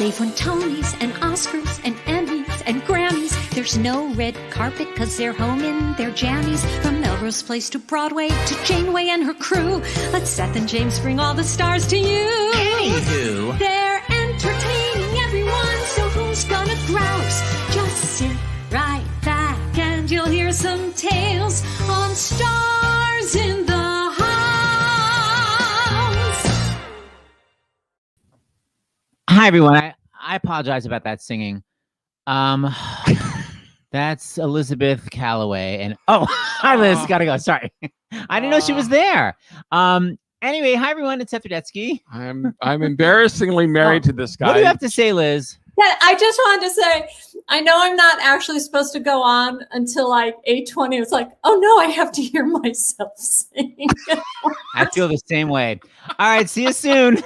They've won Tonys and Oscars and Emmys and Grammys. There's no red carpet because they're home in their jammies. From Melrose Place to Broadway to Janeway and her crew. Let Seth and James bring all the stars to you. Anywho. They're entertaining everyone, so who's gonna grouse? Just sit right back and you'll hear some tales on Stars in the House. Hi, everyone. I apologize about that singing. That's Elizabeth Callaway. And hi, Liz. Gotta go. Sorry. I didn't know she was there. Anyway, hi, everyone. It's Seth Rudetsky. I'm embarrassingly married to this guy. What do you have to say, Liz? Yeah, I just wanted to say, I know I'm not actually supposed to go on until like 8:20. It's like, oh no, I have to hear myself sing. I feel the same way. All right, see you soon.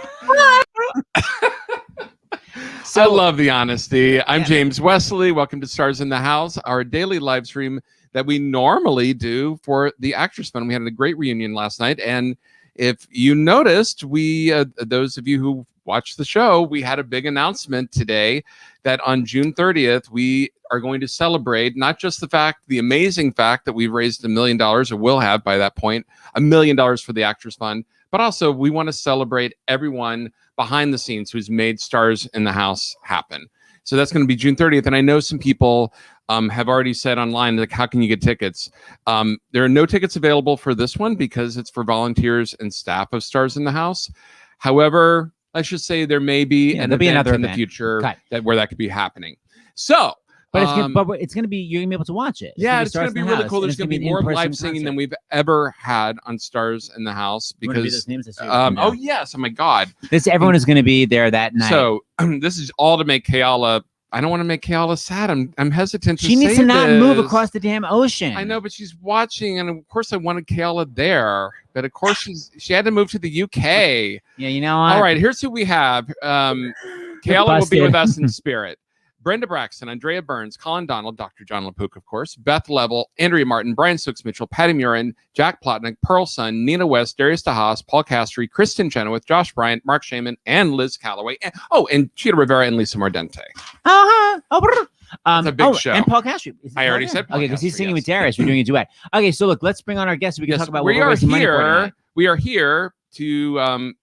I love the honesty. I'm James Wesley. Welcome to Stars in the House, our daily live stream that we normally do for the Actors Fund. We had a great reunion last night, and if you noticed, we those of you who watched the show, we had a big announcement today that on June 30th, we are going to celebrate not just the amazing fact that we've raised $1 million, or will have by that point, $1 million for the Actors Fund, but also we want to celebrate everyone behind the scenes who's made Stars in the House happen. So that's going to be June 30th. And I know some people have already said online, like, how can you get tickets? There are no tickets available for this one because it's for volunteers and staff of Stars in the House. However, I should say there may be an event in the future where that could be happening. So, but it's going to be, you're going to be able to watch it. Yeah, it's going to be really cool. There's going to be more live singing than we've ever had on Stars in the House because, oh yes, oh my God. Everyone is going to be there that night. So this is all to make Keala. I don't want to make Keala sad. I'm hesitant to say She needs to not this. move across the damn ocean. I know, but she's watching, and of course I wanted Keala there. But of course she had to move to the UK. Yeah, you know what? All right, here's who we have. Keala will be with us in spirit. Brenda Braxton, Andrea Burns, Colin Donald, Dr. Jon LaPook, of course, Beth Level, Andrea Martin, Brian Stokes-Mitchell, Patty Murin, Jack Plotnick, Pearl Sun, Nina West, Darius DeHaas, Paul Castry, Kristen Chenoweth, Josh Bryant, Mark Shaman, and Liz Callaway. And Cheetah Rivera and Lisa Mordente. It's a big show. And Paul Castry. I already said Paul Okay, because he's singing with Darius. We're doing a duet. Okay, so look, let's bring on our guests so we can talk about what we're raising money for tonight. We are here to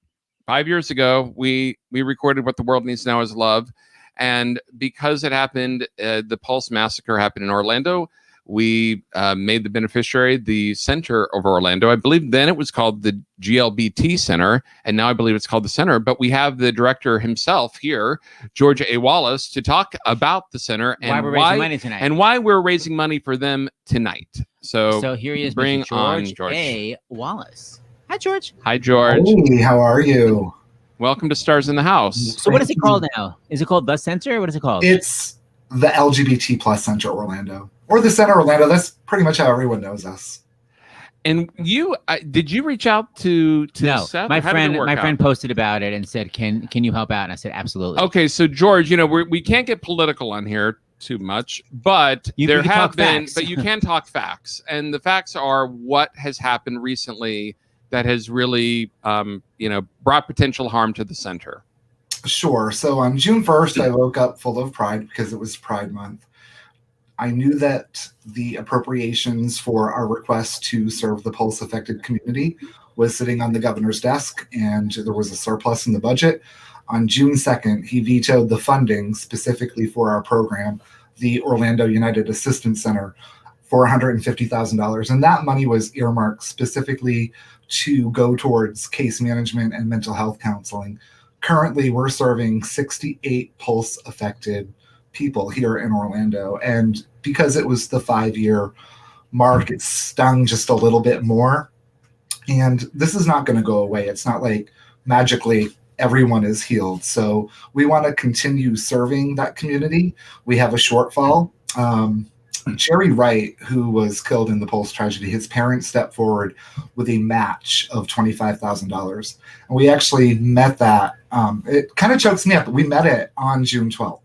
5 years ago, we recorded What the World Needs Now Is Love. And because it happened, the Pulse Massacre happened in Orlando, we made the beneficiary the Center of Orlando. I believe then it was called the GLBT Center, and now I believe it's called the Center. But we have the director himself here, George A. Wallace, to talk about the center and raising money tonight. And why we're raising money for them tonight. So here he is, bring Mr. on George A. Wallace. Hi, George. Hi, George. Hey, how are you? Welcome to Stars in the House. So what is it called now? Is it called the Center? What is it called? It's the LGBT plus Center Orlando, or the Center Orlando. That's pretty much how everyone knows us. And did you reach out to Seth? My friend posted about it and said, "Can you help out?" And I said, "Absolutely." Okay, so George, we can't get political on here too much, but there have been, but you can talk facts, and the facts are what has happened recently that has really, brought potential harm to the center. Sure. So on June 1st, I woke up full of pride because it was Pride Month. I knew that the appropriations for our request to serve the Pulse-affected community was sitting on the governor's desk, and there was a surplus in the budget. On June 2nd, he vetoed the funding specifically for our program, the Orlando United Assistance Center, for $150,000. And that money was earmarked specifically to go towards case management and mental health counseling. Currently, we're serving 68 Pulse-affected people here in Orlando. And because it was the 5-year mark, it stung just a little bit more. And this is not going to go away. It's not like magically everyone is healed. So we want to continue serving that community. We have a shortfall. Jerry Wright, who was killed in the Pulse tragedy, his parents stepped forward with a match of $25,000. And we actually met that. It kind of chokes me up, but we met it on June 12th.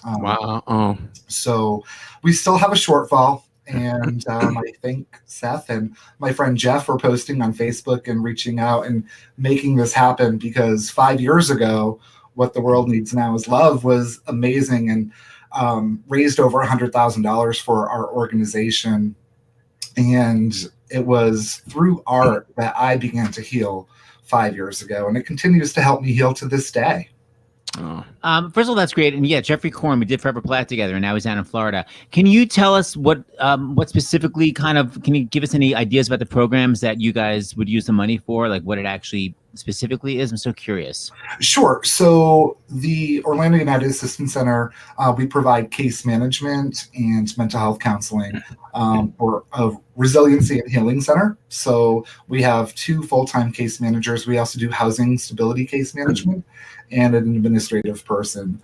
Wow. So we still have a shortfall. And I think Seth and my friend Jeff are posting on Facebook and reaching out and making this happen, because 5 years ago, What the World Needs Now is Love was amazing, and raised over $100,000 for our organization. And it was through art that I began to heal 5 years ago, and it continues to help me heal to this day. Oh. First of all, that's great. And yeah, Jeffrey Korn, we did Forever Plaid together, and now he's down in Florida. Can you tell us what specifically can you give us any ideas about the programs that you guys would use the money for? Like what it actually specifically is? I'm so curious. Sure. So the Orlando United Assistance Center, we provide case management and mental health counseling for a resiliency and healing center. So we have 2 full-time case managers. We also do housing stability case management and an administrative person.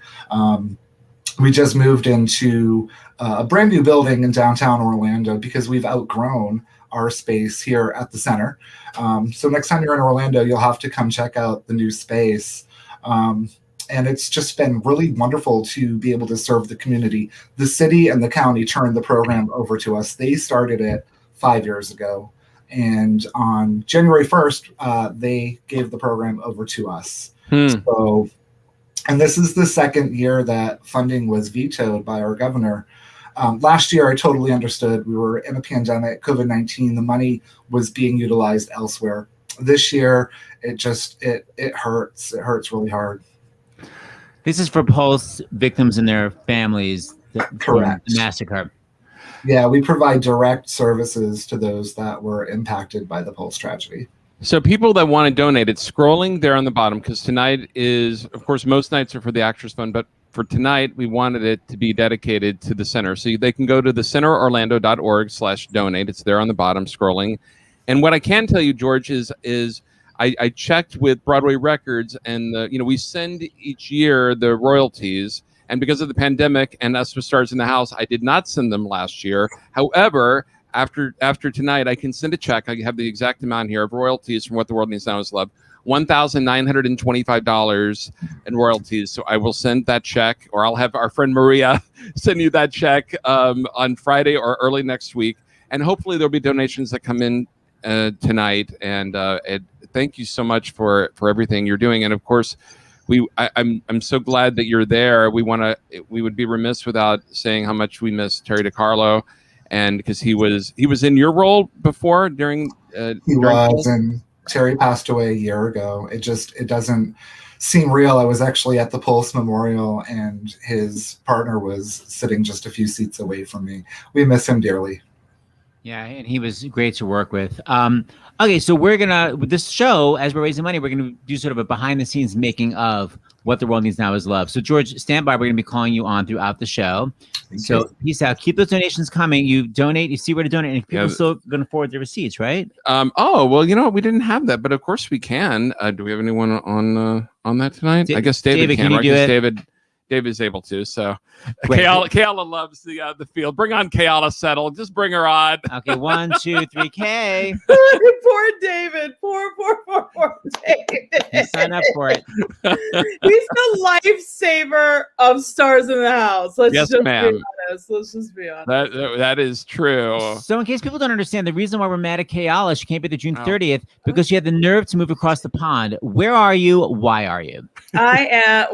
We just moved into a brand new building in downtown Orlando because we've outgrown our space here at the center. So next time you're in Orlando, you'll have to come check out the new space. And it's just been really wonderful to be able to serve the community. The city and the county turned the program over to us. They started it 5 years ago. And on January 1st, they gave the program over to us. So, and this is the second year that funding was vetoed by our governor. Last year, I totally understood. We were in a pandemic, COVID-19. The money was being utilized elsewhere. This year, it hurts. It hurts really hard. This is for Pulse victims and their families. Correct. The massacre. Yeah, we provide direct services to those that were impacted by the Pulse tragedy. So people that want to donate, it's scrolling there on the bottom, because tonight is, of course, most nights are for the Actors Fund, but for tonight, we wanted it to be dedicated to the center. So they can go to thecenterorlando.org/donate. It's there on the bottom scrolling. And what I can tell you, George, is I checked with Broadway Records, and we send each year the royalties. And because of the pandemic and us with Stars in the House, I did not send them last year. However, after tonight, I can send a check. I have the exact amount here of royalties from What the World Needs Now is Love. $1,925 in royalties. So I will send that check, or I'll have our friend Maria send you that check on Friday or early next week. And hopefully there'll be donations that come in tonight. And thank you so much for everything you're doing. And of course, I'm so glad that you're there. We would be remiss without saying how much we miss Terry DiCarlo, and because he was in your role before during. He was, and Terry passed away a year ago. It doesn't seem real. I was actually at the Pulse Memorial, and his partner was sitting just a few seats away from me. We miss him dearly. Yeah, and he was great to work with. Okay, so with this show, as we're raising money, we're gonna do sort of a behind-the-scenes making of What the World Needs Now is Love. So George, stand by. We're gonna be calling you on throughout the show. So peace out. Keep those donations coming. You donate. You see where to donate, and people still gonna forward their receipts, right? Oh well, we didn't have that, but of course we can. Do we have anyone on that tonight? I guess David can. Can you do it? David is able to. So Keala loves the field. Bring on Keala Settle. Just bring her on. Okay, 1, 2, 3, K. Poor David. Poor David. Sign up for it. He's the lifesaver of Stars in the House. Let's just be honest. That is true. So in case people don't understand, the reason why we're mad at Keala, she can't be the June 30th, because she had the nerve to move across the pond. Where are you? Why are you? I am,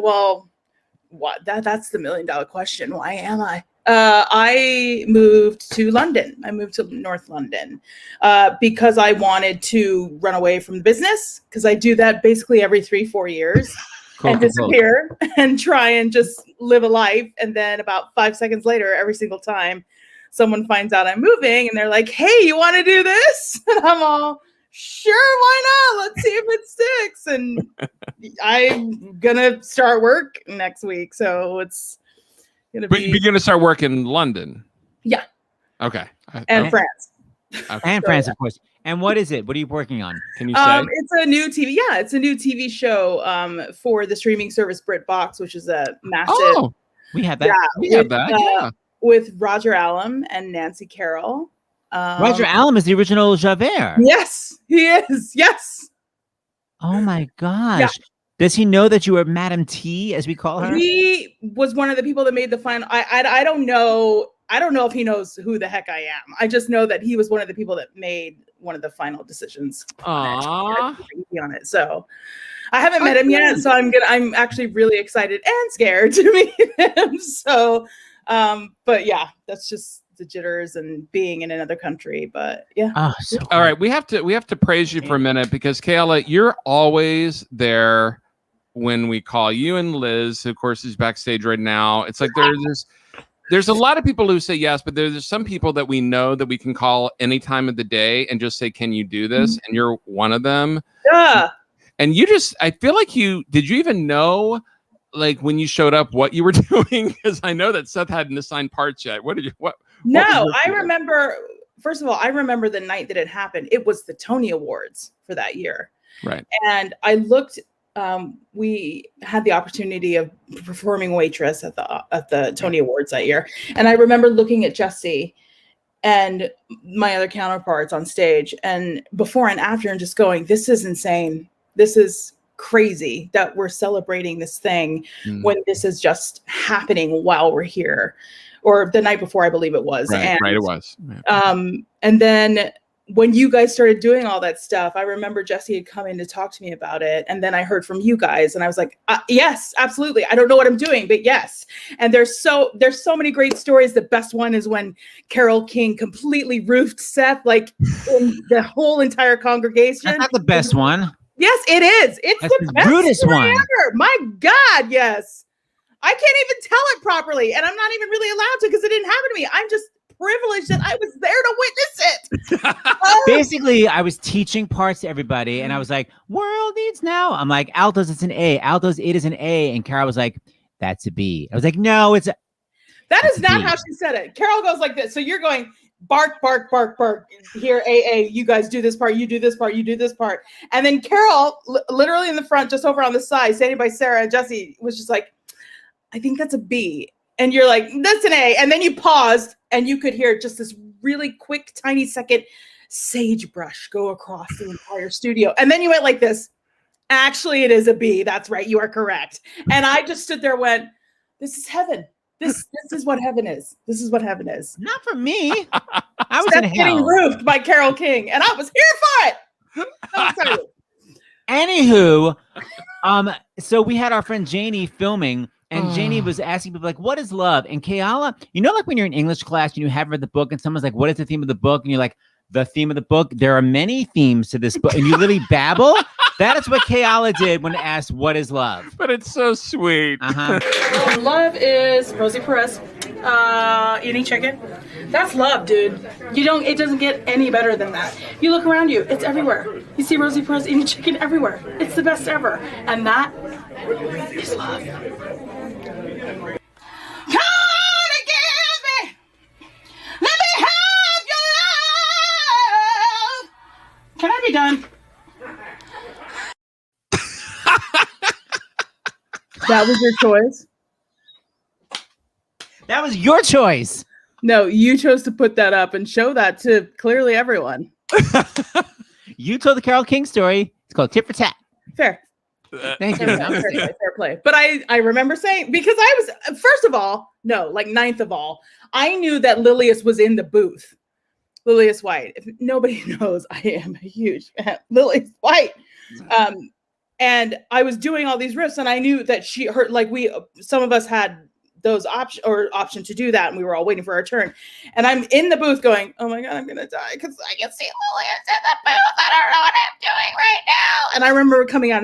that's the $1 million question. Why am I? I moved to London. I moved to North London because I wanted to run away from the business, because I do that basically every 3-4 years and disappear and try and just live a life. And then about 5 seconds later, every single time someone finds out I'm moving and they're like, hey, you want to do this? And I'm all, sure, why not? Let's see if it sticks. And I'm gonna start work next week, so it's gonna be. You're gonna start work in London. Yeah. Okay. And France. Okay. And France, of course. And what is it? What are you working on? Can you say? It's a new TV. Yeah, it's a new TV show for the streaming service BritBox, which is a massive. Oh, we have that. Yeah, we have that. Yeah. With Roger Allam and Nancy Carroll. Roger Allam is the original Javert. Yes, he is. Yes. Oh my gosh. Yeah. Does he know that you were Madam T, as we call her? He was one of the people that made the final. I don't know I don't know if he knows who the heck I am. I just know that he was one of the people that made one of the final decisions Aww. on it. So I haven't met him yet. So I'm actually really excited and scared to meet him. So, but yeah, that's just the jitters and being in another country. But yeah. Oh, so All right, we have to praise you for a minute because Keala, you're always there when we call you and Liz, who of course is backstage right now. It's like there's a lot of people who say yes, but there's some people that we know that we can call any time of the day and just say, "Can you do this?" And you're one of them. Yeah. And I feel like did you even know, like when you showed up, what you were doing? Because I know that Seth hadn't assigned parts yet. No, I remember. First of all, I remember the night that it happened. It was the Tony Awards for that year, right? And I looked. We had the opportunity of performing waitress at the Tony Awards that year, and I remember looking at Jesse and my other counterparts on stage, and before and after, and just going, "This is insane. This is crazy that we're celebrating this thing when this is just happening while we're here." Or the night before, I believe it was. Right, it was. Yeah. And then when you guys started doing all that stuff, I remember Jesse had come in to talk to me about it. And then I heard from you guys and I was like, yes, absolutely. I don't know what I'm doing, but yes. And there's so many great stories. The best one is when Carole King completely roofed Seth, like in the whole entire congregation. That's not the best one. Yes, it is. It's the best rudest one ever. My God, yes. I can't even tell it properly. And I'm not even really allowed to because it didn't happen to me. I'm just privileged that I was there to witness it. Basically, I was teaching parts to everybody, and I was like, "World needs now." I'm like, "Altos, it's an A. Altos, it is an A." And Carol was like, "That's a B." I was like, "No, it's a." That is not how she said it. Carol goes like this. So you're going bark, bark, bark, bark. Here, AA. You guys do this part. You do this part. You do this part. And then Carol, literally in the front, just over on the side, standing by Sarah and Jesse, was just like, "I think that's a B." And you're like, "That's an A." And then you paused and you could hear just this really quick, tiny second sagebrush go across the entire studio. And then you went like this. "Actually, it is a B. That's right. You are correct." And I just stood there and went, "This is heaven. This is what heaven is. This is what heaven is." Not for me. I was Seth in getting hell. roofed by Carole King. And I was here for it. I'm excited. Anywho, so we had our friend Janie filming. And Janie was asking people like, "What is love?" And Keala, you know, like when you're in English class and you have read the book and someone's like, "What is the theme of the book?" And you're like, "The theme of the book." There are many themes to this book. And you literally babble. That is what Keala did when asked, "What is love?" But it's so sweet. Love is Rosie Perez eating chicken. That's love, dude. It doesn't get any better than that. You look around you, it's everywhere. You see Rosie Perez eating chicken everywhere. It's the best ever. And that is love. Can I be done? That was your choice? That was your choice. No, you chose to put that up and show that to clearly everyone. You told the Carole King story. It's called Tit for Tat. Fair. Thank you. Fair play. But I remember saying, because I was, first of all, no, like ninth of all, I knew that Lilius was in the booth. Lilius White. If nobody knows, I am a huge fan. Lilius White. And I was doing all these riffs, and I knew that some of us had those option to do that, and we were all waiting for our turn. And I'm in the booth going, "Oh my God, I'm gonna die because I can see Lilius in the booth. I don't know what I'm doing right now." And I remember coming out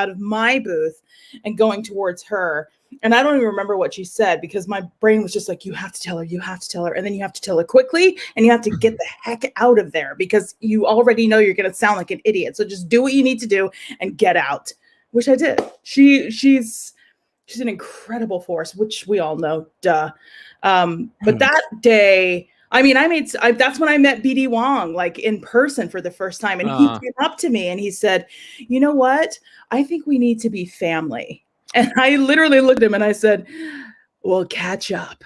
of my booth and going towards her. And I don't even remember what she said because my brain was just like, "You have to tell her, you have to tell her." And then you have to tell her quickly and you have to get the heck out of there because you already know you're going to sound like an idiot. So just do what you need to do and get out, which I did. She's an incredible force, which we all know, duh. But that day, I mean, that's when I met BD Wong, like in person for the first time. And he came up to me and he said, "You know what? I think we need to be family." And I literally looked at him and I said, "We'll catch up."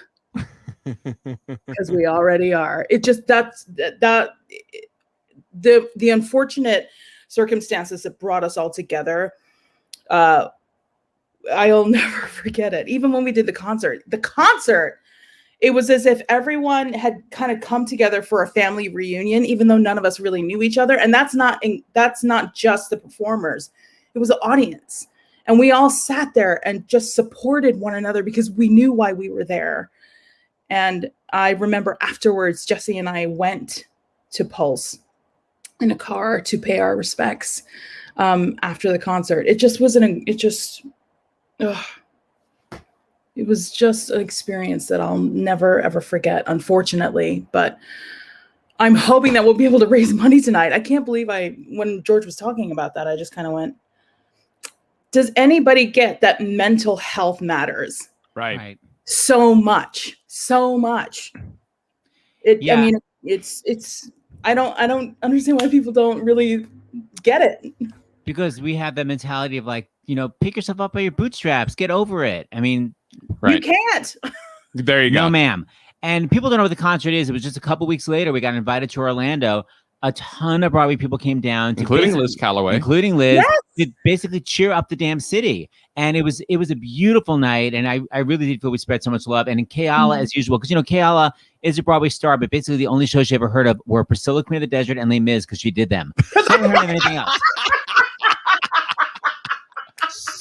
Because we already are. It just, the unfortunate circumstances that brought us all together, I'll never forget it. Even when we did the concert it was as if everyone had kind of come together for a family reunion, even though none of us really knew each other. And that's not just the performers. It was the audience. And we all sat there and just supported one another because we knew why we were there. And I remember afterwards, Jesse and I went to Pulse in a car to pay our respects after the concert. It was just an experience that I'll never, ever forget, unfortunately. But I'm hoping that we'll be able to raise money tonight. I can't believe when George was talking about that, I just kind of went, does anybody get that mental health matters? Right. So much. Yeah. I mean, I don't understand why people don't really get it. Because we have that mentality of like, pick yourself up by your bootstraps, get over it. I mean, you can't. There you go. No, ma'am. And people don't know what the concert is. It was just a couple weeks later. We got invited to Orlando. A ton of Broadway people came down, including Liz Callaway, to basically cheer up the damn city. And it was a beautiful night. And I really did feel we spread so much love. And in Keala, as usual, because Keala is a Broadway star, but basically the only shows she ever heard of were Priscilla, Queen of the Desert, and Les Mis because she did them. She haven't heard of anything else.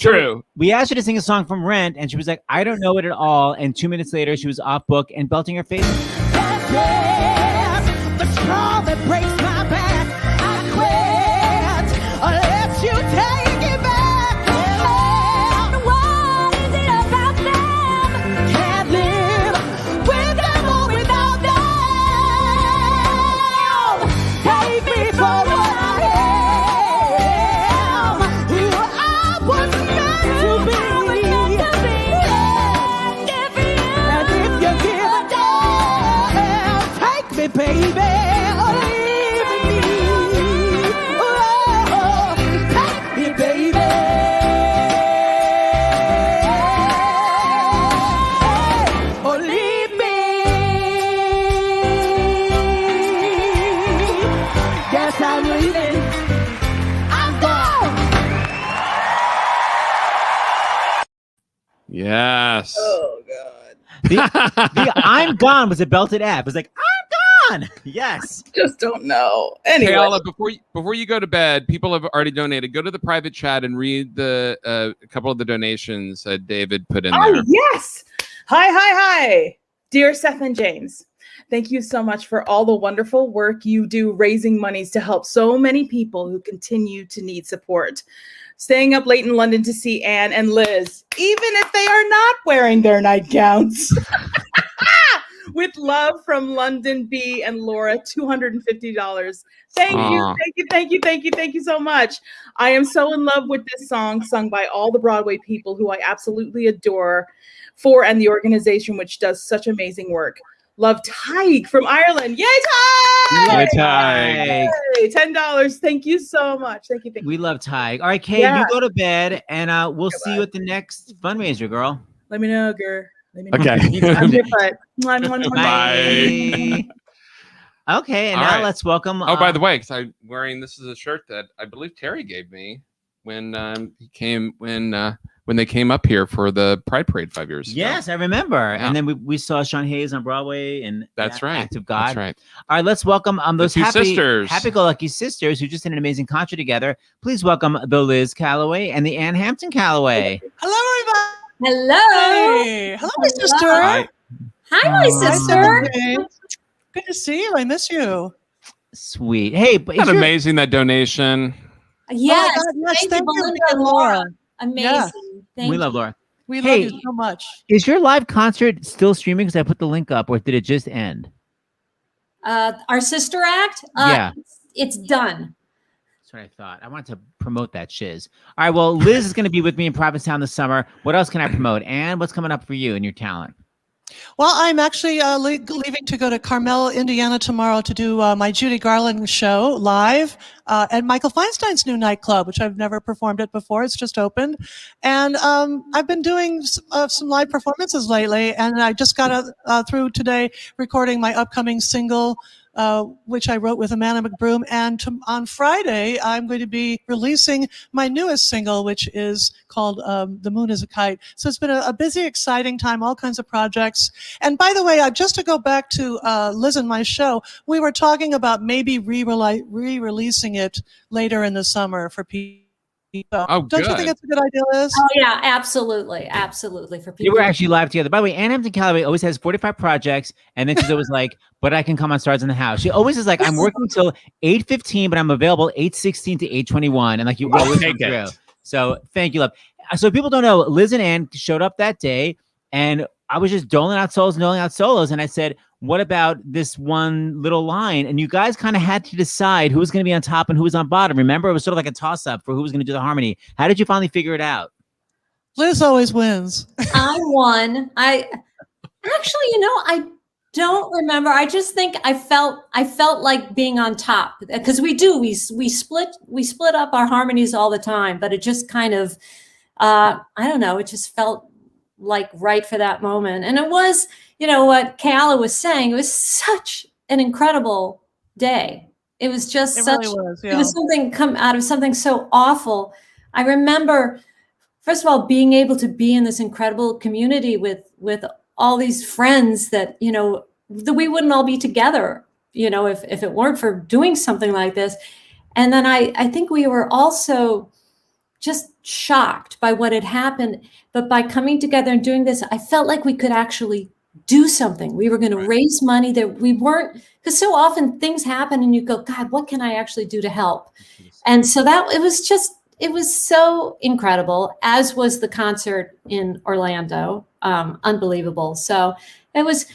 True. We asked her to sing a song from Rent, and she was like, I don't know it at all. And 2 minutes later, she was off book and belting her face. The straw that breaks my back, I quit. Unless you take it back. And what is it about them? Can't live with them or without them. Take me for what I am, who I was meant to be. And if you give a damn, take me, baby. Yes. Oh God. The I'm gone was a belted F. It was like, I'm gone. Yes. Just don't know. Anyway. Keala, before you go to bed, people have already donated. Go to the private chat and read the a couple of the donations that David put in there. Oh, yes. Hi. Dear Seth and James, thank you so much for all the wonderful work you do raising monies to help so many people who continue to need support. Staying up late in London to see Anne and Liz, even if they are not wearing their nightgowns. With love from London B and Laura, $250. Thank you so much. I am so in love with this song sung by all the Broadway people who I absolutely adore and the organization which does such amazing work. Love Tyke from Ireland. Yay, Tyke! Yay, Tyke! Yay, $10. Thank you so much. Thank you. We love Tyke. All right, Kay, you go to bed, and we'll see you at the next fundraiser, girl. Let me know, girl. Okay. I'm your butt. Bye. Okay, and now let's welcome. Oh, by the way, because I'm wearing this is a shirt that I believe Terry gave me when they came up here for the Pride Parade 5 years ago. Yes, I remember. Yeah. And then we saw Sean Hayes on Broadway, and that's right. Act of God. That's right. All right, let's welcome those sisters, happy-go-lucky sisters who just did an amazing concert together. Please welcome the Liz Callaway and the Ann Hampton Callaway. Hello, everybody. Hello. Hey. Hello, my sister. Hi, my sister. Good to see you. I miss you. Sweet. Hey, but isn't that amazing, that donation? Yes. Oh yes. Thank you, Belinda and Laura. Amazing. Yeah. We love Laura. We love you so much. Is your live concert still streaming? Because I put the link up, or did it just end? Our sister act? Yeah. It's done. That's what I thought. I wanted to promote that shiz. All right, well, Liz is going to be with me in Provincetown this summer. What else can I promote? And what's coming up for you and your talent? Well, I'm actually leaving to go to Carmel, Indiana tomorrow to do my Judy Garland show live at Michael Feinstein's new nightclub, which I've never performed at before. It's just opened. And I've been doing some live performances lately, and I just got through today recording my upcoming single which I wrote with Amanda McBroom. And on Friday, I'm going to be releasing my newest single, which is called The Moon is a Kite. So it's been a busy, exciting time, all kinds of projects. And by the way, just to go back to Liz and my show, we were talking about maybe re-releasing it later in the summer for people. Oh, don't you think it's a good idea, Liz? Oh yeah, absolutely, absolutely. For They people, were actually live together. By the way, Hampton Callaway always has 45 projects, and then she's always like, "But I can come on Stars in the House." She always is like, "I'm working till 8:15, but I'm available 8:16 to 8:21," and like you always come through. So thank you, love. So people don't know, Liz and Ann showed up that day, and I was just doling out solos, and I said, "What about this one little line?" And you guys kind of had to decide who was going to be on top and who was on bottom. Remember, it was sort of like a toss-up for who was going to do the harmony. How did you finally figure it out? Liz always wins. I won. I don't remember. I just think I felt like being on top, because we split up our harmonies all the time, but it just kind of I don't know, it just felt like right for that moment. And it was, what Keala was saying, it was such an incredible day. It was just it was something come out of something so awful. I remember, first of all, being able to be in this incredible community with all these friends that, that we wouldn't all be together, if it weren't for doing something like this. And then I think we were also just shocked by what had happened. But by coming together and doing this, I felt like we could actually do something. We were going to raise money that we weren't, because so often things happen and you go, God, what can I actually do to help? And so it was so incredible, as was the concert in Orlando. Unbelievable. So it's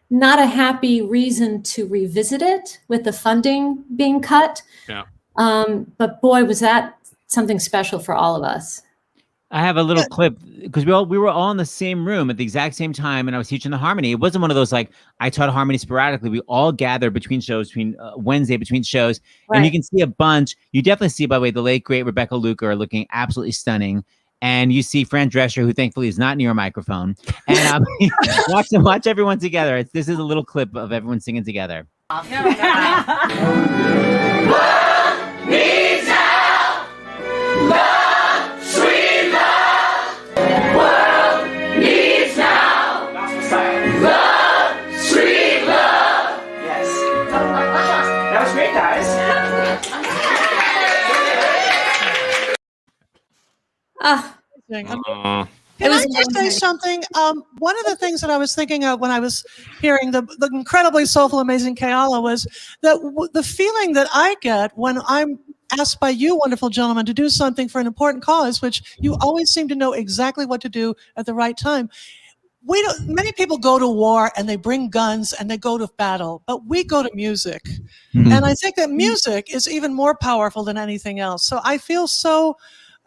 not a happy reason to revisit it with the funding being cut. Yeah. But boy, was that something special for all of us. I have a little clip, because we were all in the same room at the exact same time, and I was teaching the harmony. It wasn't one of those like I taught harmony sporadically. We all gathered between shows, Wednesday between shows, and you can see a bunch. You definitely see, by the way, the late great Rebecca Luker looking absolutely stunning, and you see Fran Drescher, who thankfully is not near a microphone. And watch everyone together. This is a little clip of everyone singing together. Needs help. Love, sweet love. World needs now. Love, sweet love. Yes. That was great, guys. Can I just say something? One of the things that I was thinking of when I was hearing the incredibly soulful, amazing Keala was that the feeling that I get when I'm asked by you, wonderful gentlemen, to do something for an important cause, which you always seem to know exactly what to do at the right time. Many people go to war and they bring guns and they go to battle, but we go to music. Mm-hmm. And I think that music is even more powerful than anything else. So I feel so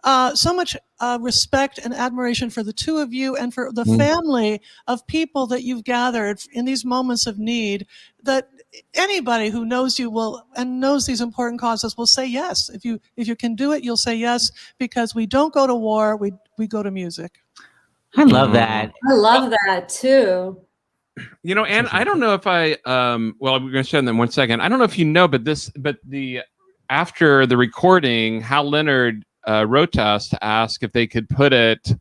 much respect and admiration for the two of you and for the family of people that you've gathered in these moments of need, that anybody who knows you knows these important causes will say yes. If you can do it, you'll say yes, because we don't go to war, we go to music. I love that. I love that too. And I don't know if we're going to show them in 1 second. I don't know if you know, but after the recording, Hal Leonard wrote to us to ask if they could put it,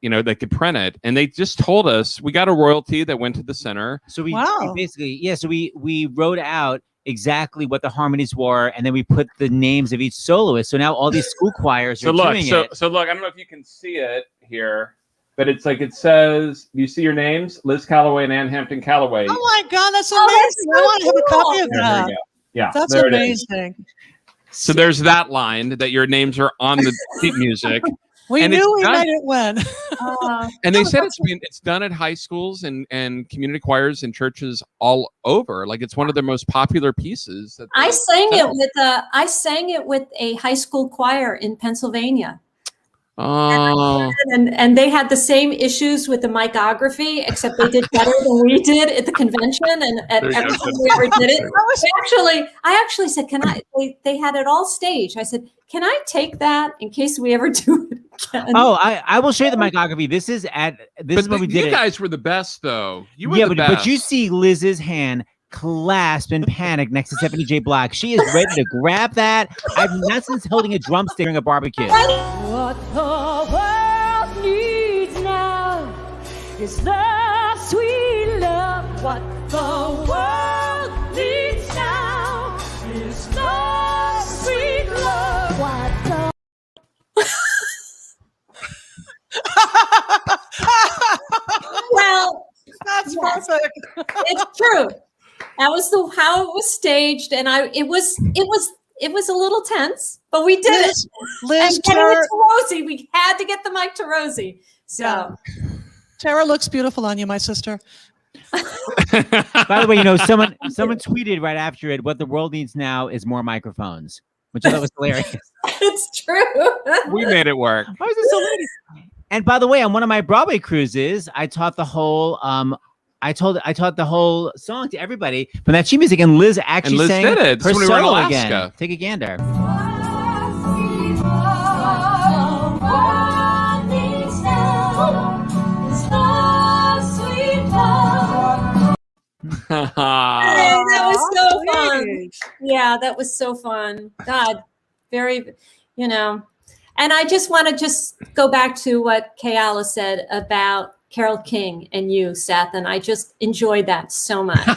they could print it, and they just told us we got a royalty that went to the center. So we basically, so we wrote out exactly what the harmonies were, and then we put the names of each soloist. So now all these school choirs are doing it. So look, I don't know if you can see it here, but it's like it says, you see your names, Liz Callaway and Ann Hampton Callaway. Oh my God, that's amazing! That's so I want to have a copy of that. Yeah, that's amazing. So there's that line that your names are on the sheet music. We knew we made it when. And they said it's done at high schools and community choirs and churches all over. Like it's one of their most popular pieces. I sang it with a high school choir in Pennsylvania. Oh. And they had the same issues with the micography, except they did better than we did at the convention and at every time we ever did it. I actually said, they had it all staged. I said, can I take that in case we ever do it again? Oh, I will show you the micography. This is what we did. You guys were the best, though. But you see Liz's hand clasp in panic next to Stephanie J. Black. She is ready to grab that. I've not since holding a drumstick during a barbecue. What the world needs now is the sweet love. What the world needs now is the sweet love. What the Well, That's yes, perfect. it's true. That was how it was staged, and it was a little tense, but we did it. Liz, And getting Tara, it to Rosie, we had to get the mic to Rosie. So Tara looks beautiful on you, my sister. By the way, someone tweeted right after it, what the world needs now is more microphones, which I thought was hilarious. it's true. We made it work. How is this so late? And by the way, on one of my Broadway cruises, I taught the whole I taught the whole song to everybody from that sheet music, and Liz actually Liz sang did it. This her is when we were in solo Alaska. again. Take a gander. Hey, that was so fun. Yeah, that was so fun. God, very, And I just want to go back to what Keala said about Carole King and you, Seth, and I just enjoyed that so much.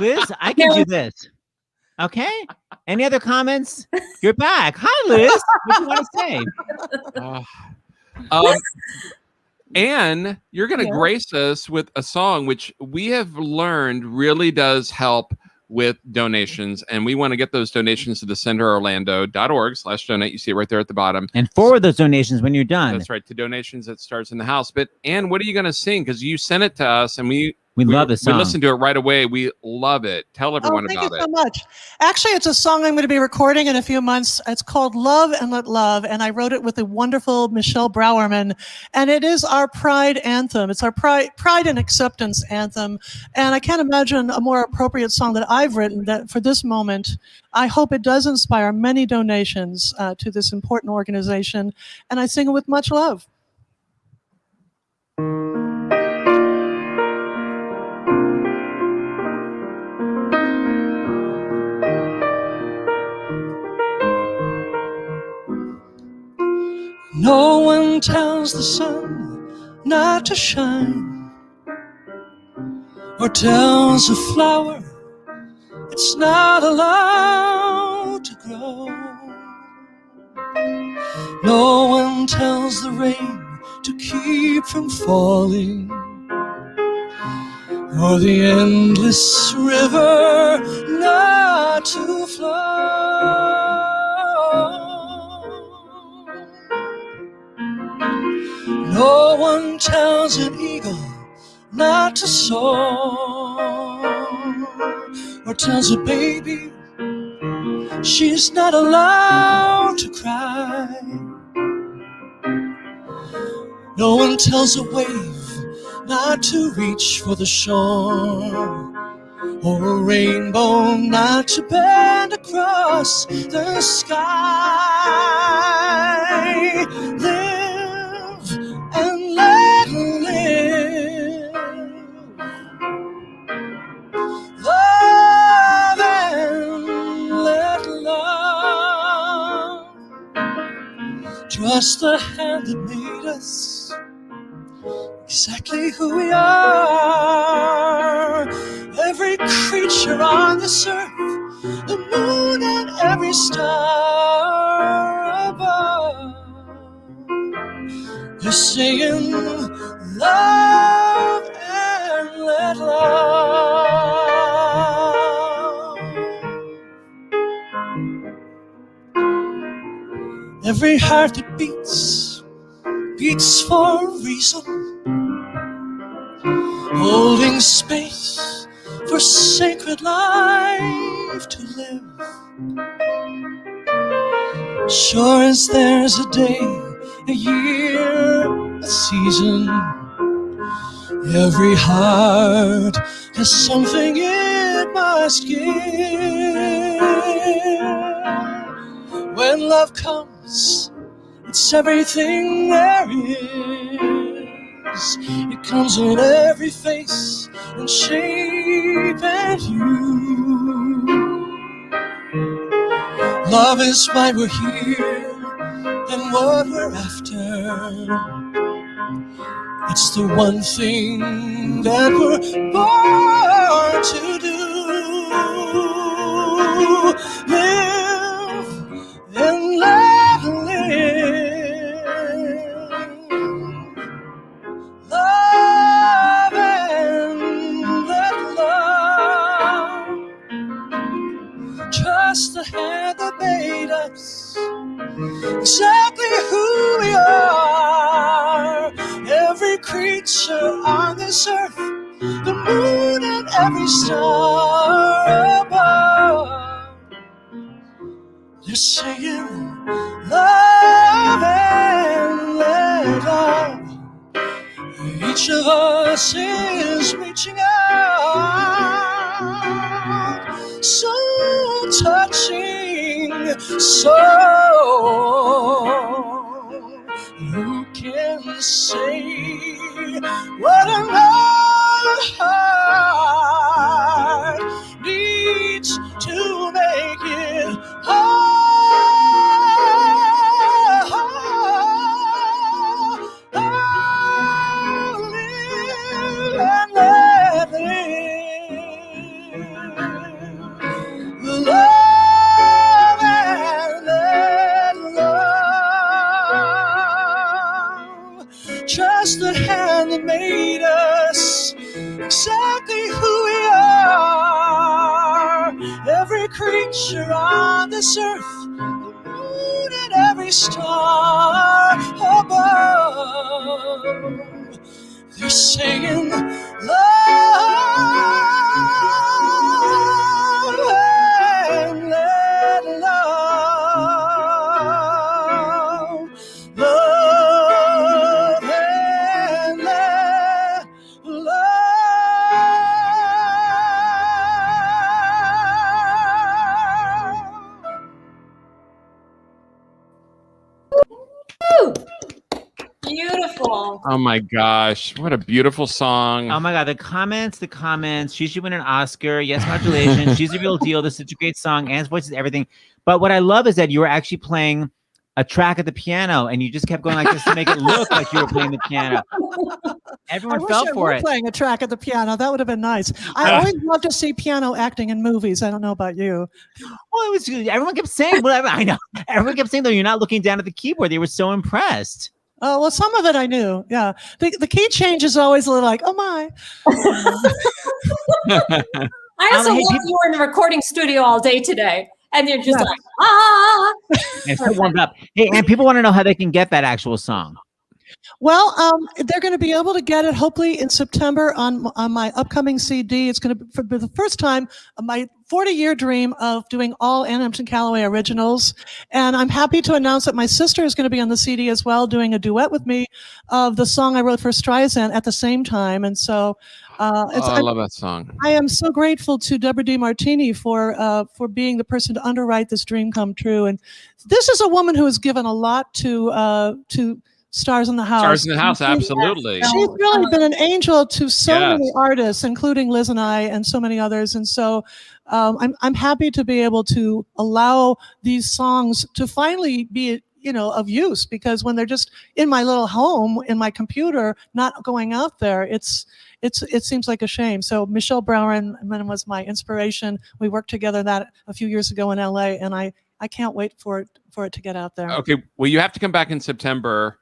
Liz, I can do this. Okay. Any other comments? You're back. Hi, Liz. What do you want to say? Anne, you're going to grace us with a song which we have learned really does help with donations. And we want to get those donations to the centerorlando.org/donate. You see it right there at the bottom. And forward those donations when you're done. That's right. To donations that starts in the house. But Anne, what are you going to sing? Because you sent it to us and we love this song. We listened to it right away. We love it. Tell everyone thank about you it. so much. Actually, it's a song I'm going to be recording in a few months. It's called Love and Let Love, and I wrote it with the wonderful Michelle Browerman, and it is our pride anthem. It's our pride and acceptance anthem, and I can't imagine a more appropriate song that I've written that for this moment. I hope it does inspire many donations to this important organization, and I sing it with much love. No one tells the sun not to shine, or tells a flower it's not allowed to grow. No one tells the rain to keep from falling, or the endless river not to flow. No one tells an eagle not to soar, or tells a baby she's not allowed to cry. No one tells a wave not to reach for the shore, or a rainbow not to bend across the sky. Live and let live. Love and let love. Trust the hand that made us exactly who we are. Every creature on this earth, the moon and every star above, they're singing love and let love. Every heart that beats for a reason, holding space for sacred life to live. Sure as there's a day, a year, a season, every heart has something it must give. When love comes, it's everything there is. is. It comes in every face and shape and hue. Love is why we're here and what we're after. It's the one thing that we're born to do. Live and let live. Love and let love. Trust the hand that made us exactly who we are. Every creature on this earth, the moon and every star above, they're singing love and let love. Each of us is reaching out, so touching, so who can say what another heart needs to make it whole? Live and let live. Love and let love. Trust the hand that made us exactly who we are. Every creature on this earth, the moon and every star above, they're singing love and let love. Love and let Woo! Beautiful. Oh my gosh, what a beautiful song. Oh my God, the comments. She should win an Oscar. Yes, congratulations. She's a real deal. This is such a great song. Anne's voice is everything. But what I love is that you were actually playing a track at the piano and you just kept going like this to make it look like you were playing the piano. Everyone fell for it. Playing a track at the piano. That would have been nice. I always love to see piano acting in movies. I don't know about you. Well, it was everyone kept saying, whatever. I know. Everyone kept saying, though, you're not looking down at the keyboard. They were so impressed. Oh, well, some of it I knew. Yeah. The key change is always a little like, oh my. I also love you were in the recording studio all day today. And you're just like, ah. It's so warmed up. Hey, and people want to know how they can get that actual song. Well, they're going to be able to get it hopefully in September on my upcoming CD. It's going to be for the first time my 40-year dream of doing all Anne Hampton Callaway originals. And I'm happy to announce that my sister is going to be on the CD as well, doing a duet with me of the song I wrote for Streisand at the same time. And so I love that song. I am so grateful to Deborah DiMartini for being the person to underwrite this dream come true. And this is a woman who has given a lot to Stars in the House. Stars in the House, absolutely. She's really been an angel to so many artists, including Liz and I and so many others. And so I'm happy to be able to allow these songs to finally be of use, because when they're just in my little home, in my computer, not going out there, it seems like a shame. So Michelle Brown was my inspiration. We worked together that a few years ago in LA, and I can't wait for it to get out there. Okay, well, you have to come back in September.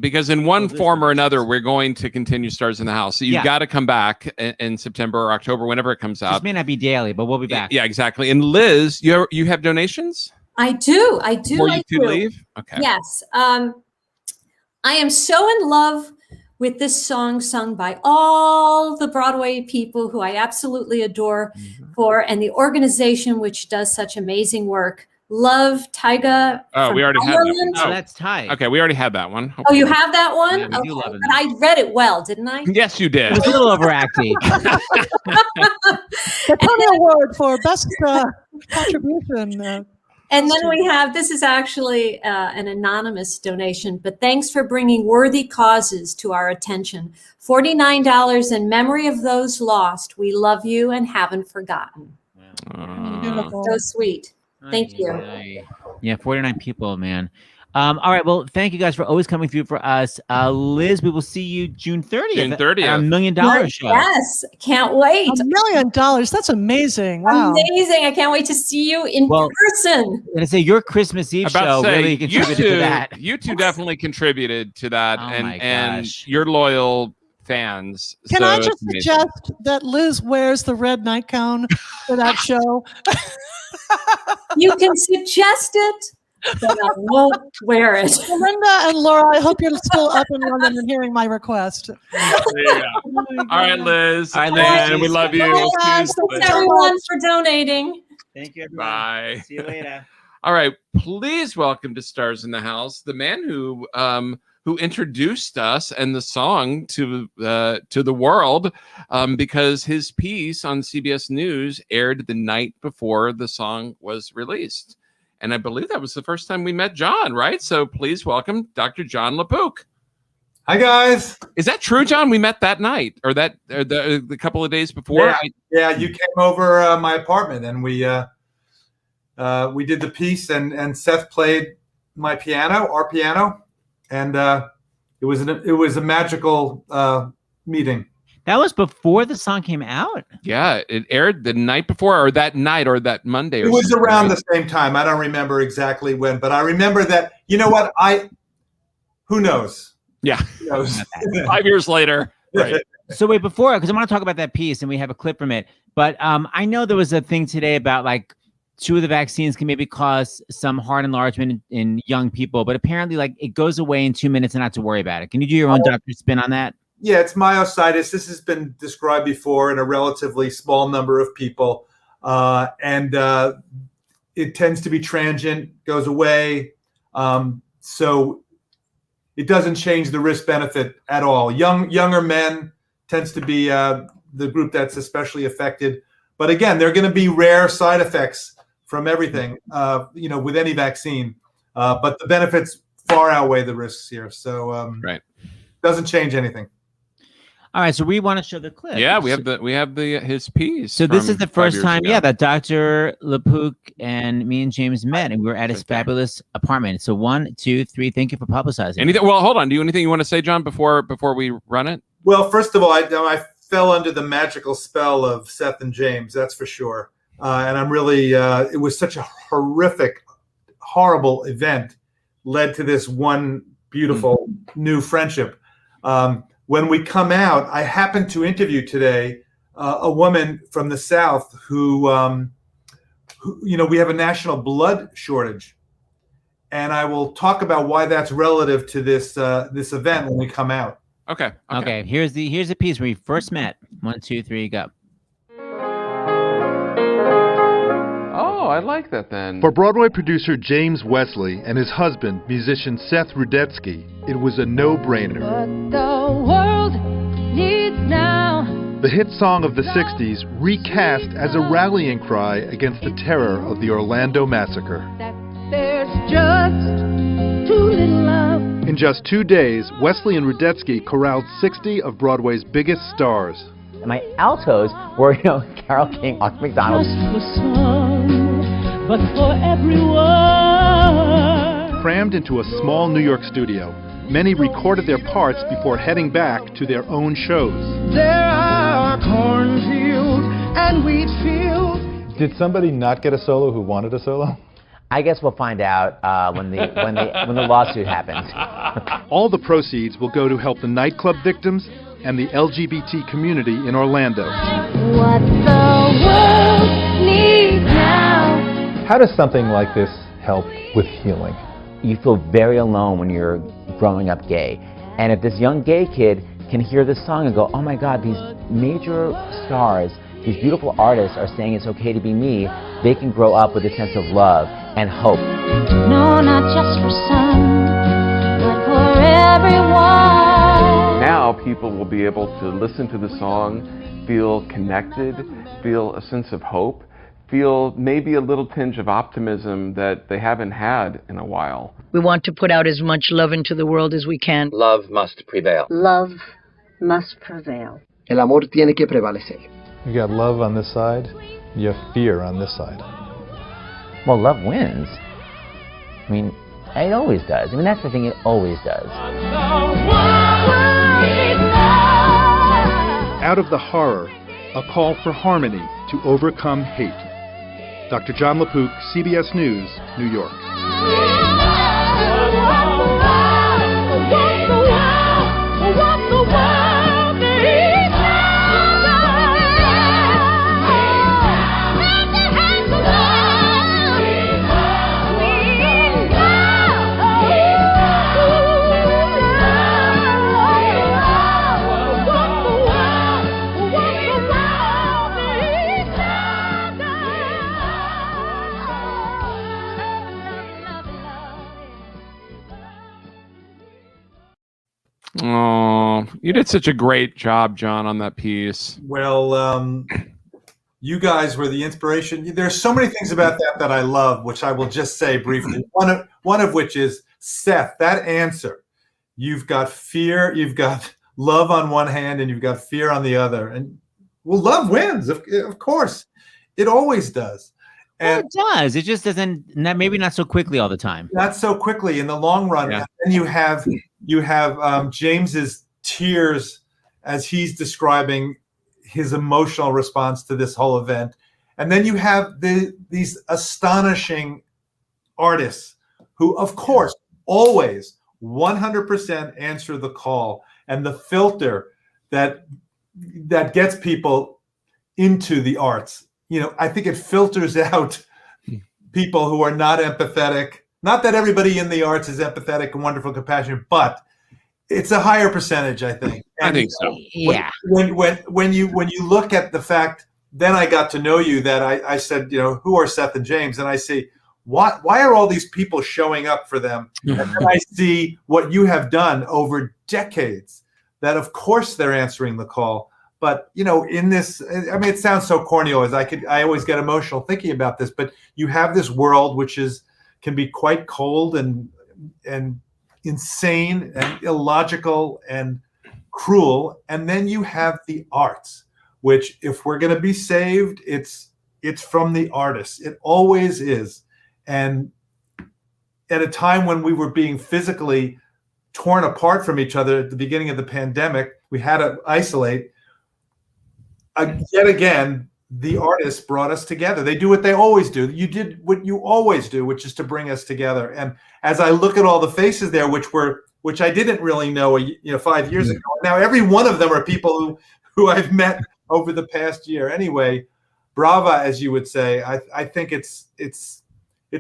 Because in one form or another, we're going to continue Stars in the House. So you've got to come back in September or October, whenever it comes out. This may not be daily, but we'll be back. Yeah, exactly. And Liz, you have donations? I do. Before you two leave? Okay. Yes. I am so in love with this song sung by all the Broadway people who I absolutely adore and the organization which does such amazing work. Love Tyga. Oh, we already have that one. Oh, that's tight. Okay, we already have that one. Hopefully. Oh, you have that one? Yeah, we do love it. But I read it well, didn't I? Yes, you did. It was a little overacting. The Tony Award for Best Contribution. And then we have, this is actually an anonymous donation, but thanks for bringing worthy causes to our attention. $49 in memory of those lost. We love you and haven't forgotten. Beautiful. So sweet. Thank you. Yeah, 49 people, man. All right. Well, thank you guys for always coming through for us. Liz, we will see you June 30th. June 30th. At $1 million show. Yes, can't wait. $1 million. That's amazing. Wow. Amazing. I can't wait to see you in person. I'm going to say your Christmas Eve show really contributed to that. You two definitely contributed to that, Oh my and gosh. your loyal fans. Can So I it's just amazing. suggest that Liz wears the red nightgown for that show? You can suggest it, but I won't wear it. Linda and Laura, I hope you're still up and running and hearing my request. There you go. All right, Liz. All right, Liz. And we love you. Bye, We'll see you guys. soon. Thanks everyone for donating. Thank you, everyone. Bye. See you later. All right, please welcome to Stars in the House the man who introduced us and the song to the world, because his piece on CBS News aired the night before the song was released, and I believe that was the first time we met Jon. Right? So please welcome Dr. Jon LaPook. Hi guys. Is that true, Jon? We met that night, or the couple of days before? Yeah, you came over my apartment and we did the piece, and Seth played our piano, and it was a magical meeting. That was before the song came out? Yeah, it aired the night before, or that night, or that Monday. It was around the same time. I don't remember exactly when, but I remember that. You know what? Who knows? Yeah, Who knows? 5 years later. Right. So wait, before, because I want to talk about that piece and we have a clip from it, but I know there was a thing today about like 2 of the vaccines can maybe cause some heart enlargement in young people, but apparently like it goes away in 2 minutes and not to worry about it. Can you do your own doctor spin on that? Yeah, it's myositis. This has been described before in a relatively small number of people, and it tends to be transient, goes away. So it doesn't change the risk benefit at all. Younger men tends to be the group that's especially affected. But again, there are going to be rare side effects from everything, with any vaccine. But the benefits far outweigh the risks here. So doesn't change anything. All right, so we want to show the clip. Yeah, we have his piece. So this is the first time, ago. that Dr. LaPook and me and James met, and we were at his fabulous apartment. So 1, 2, 3. Thank you for publicizing. Anything? Well, hold on. Do you anything you want to say, Jon, before we run it? Well, first of all, I fell under the magical spell of Seth and James, that's for sure. And I'm really, it was such a horrific, horrible event led to this one beautiful new friendship. When we come out, I happened to interview today a woman from the South who we have a national blood shortage. And I will talk about why that's relative to this event when we come out. Okay. Here's the piece where we first met. 1, 2, 3, go. Oh, I like that then. For Broadway producer James Wesley and his husband, musician Seth Rudetsky, it was a no-brainer. What the world needs now. The hit song of the 60s recast as a rallying cry against the terror of the Orlando massacre. That there's just too little love. In just 2 days, Wesley and Rudetsky corralled 60 of Broadway's biggest stars. And my altos were, Carole King, Arthur McDonald. Just for some, but for everyone. Crammed into a small New York studio, many recorded their parts before heading back to their own shows. There are cornfields and wheat fields. Did somebody not get a solo who wanted a solo? I guess we'll find out when the lawsuit happens. All the proceeds will go to help the nightclub victims and the LGBT community in Orlando. What the world needs now. How does something like this help with healing? You feel very alone when you're growing up gay. And if this young gay kid can hear this song and go, oh my God, these major stars, these beautiful artists are saying it's okay to be me, they can grow up with a sense of love and hope. No, not just for some, but for everyone. Now people will be able to listen to the song, feel connected, feel a sense of hope, feel maybe a little tinge of optimism that they haven't had in a while. We want to put out as much love into the world as we can. Love must prevail. Love must prevail. El amor tiene que prevalecer. You got love on this side, you have fear on this side. Well, love wins. I mean, it always does. I mean, that's the thing, it always does. Out of the horror, a call for harmony to overcome hate. Dr. Jon LaPook, CBS News, New York. Oh, you did such a great job, Jon, on that piece. Well, you guys were the inspiration. There's so many things about that I love, which I will just say briefly. One of which is, Seth, that answer. You've got fear, you've got love on one hand, and you've got fear on the other. And well, love wins, of course. It always does. And it does. It just doesn't. Maybe not so quickly all the time. Not so quickly in the long run. Yeah. And you have James's tears as he's describing his emotional response to this whole event, and then you have these astonishing artists who, of course, always 100% answer the call, and the filter that gets people into the arts. You know, I think it filters out people who are not empathetic. Not that everybody in the arts is empathetic and wonderful, compassionate, but it's a higher percentage, I think. And I think so. Yeah. When you look at the fact, then I got to know you. That I said, who are Seth and James, and I see why are all these people showing up for them? And then I see what you have done over decades. That of course they're answering the call. But in this, I mean, it sounds so corny as I always get emotional thinking about this. But you have this world which can be quite cold and insane and illogical and cruel, and then you have the arts, which, if we're going to be saved, it's from the artists. It always is. And at a time when we were being physically torn apart from each other at the beginning of the pandemic, we had to isolate. Yet again, the artists brought us together. They do what they always do. You did what you always do, which is to bring us together. And as I look at all the faces there, which I didn't really know 5 years ago, now every one of them are people who I've met over the past year. Anyway, brava, as you would say. I think it's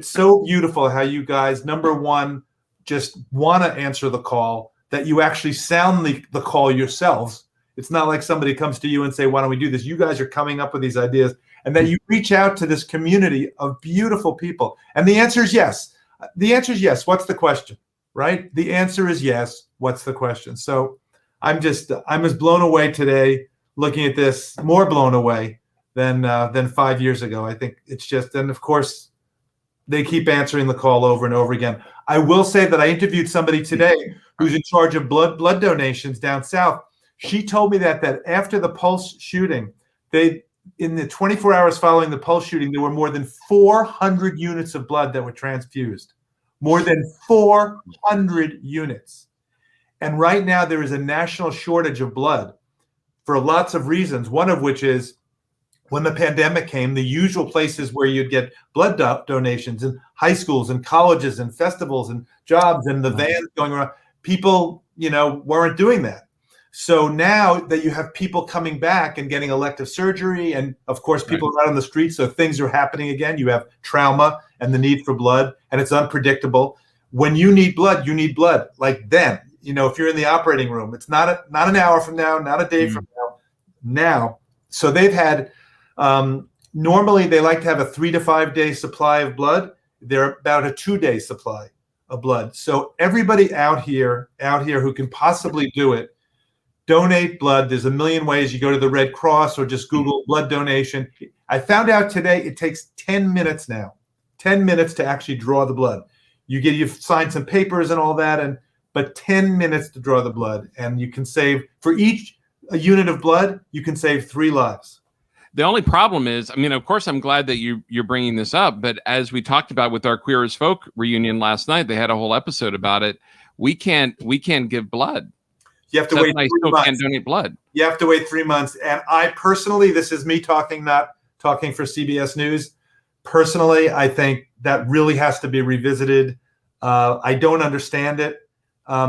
so beautiful how you guys, number one, just want to answer the call, that you actually sound the call yourselves. It's not like somebody comes to you and say, why don't we do this? You guys are coming up with these ideas, and then you reach out to this community of beautiful people. And the answer is yes. The answer is yes. What's the question, right? The answer is yes. What's the question? So I'm as blown away today looking at this, more blown away than 5 years ago. I think it's just, and of course, they keep answering the call over and over again. I will say that I interviewed somebody today who's in charge of blood donations down south. She told me that after the Pulse shooting, in the 24 hours following the Pulse shooting, there were more than 400 units of blood that were transfused. More than 400 units. And right now there is a national shortage of blood for lots of reasons, one of which is when the pandemic came, the usual places where you'd get blood donations in high schools and colleges and festivals and jobs and the vans going around, people, weren't doing that. So now that you have people coming back and getting elective surgery, and of course people are out on the streets, so things are happening again. You have trauma and the need for blood, and it's unpredictable. When you need blood, like then. If you're in the operating room, it's not an hour from now, not a day from now. So they've had, normally they like to have a 3 to 5 day supply of blood. They're about a 2-day supply of blood. So everybody out here who can possibly do it, donate blood. There's a million ways. You go to the Red Cross or just Google blood donation. I found out today it takes 10 minutes now. 10 minutes to actually draw the blood. You sign some papers and all that, but 10 minutes to draw the blood, and you can save for each a unit of blood. You can save 3 lives. The only problem is, I mean, of course, I'm glad that you're bringing this up, but as we talked about with our Queer as Folk reunion last night, they had a whole episode about it. We can't give blood. You have to wait 3 months. Can't donate blood. You have to wait 3 months. And I personally, this is me talking, not talking for CBS News. Personally, I think that really has to be revisited. I don't understand it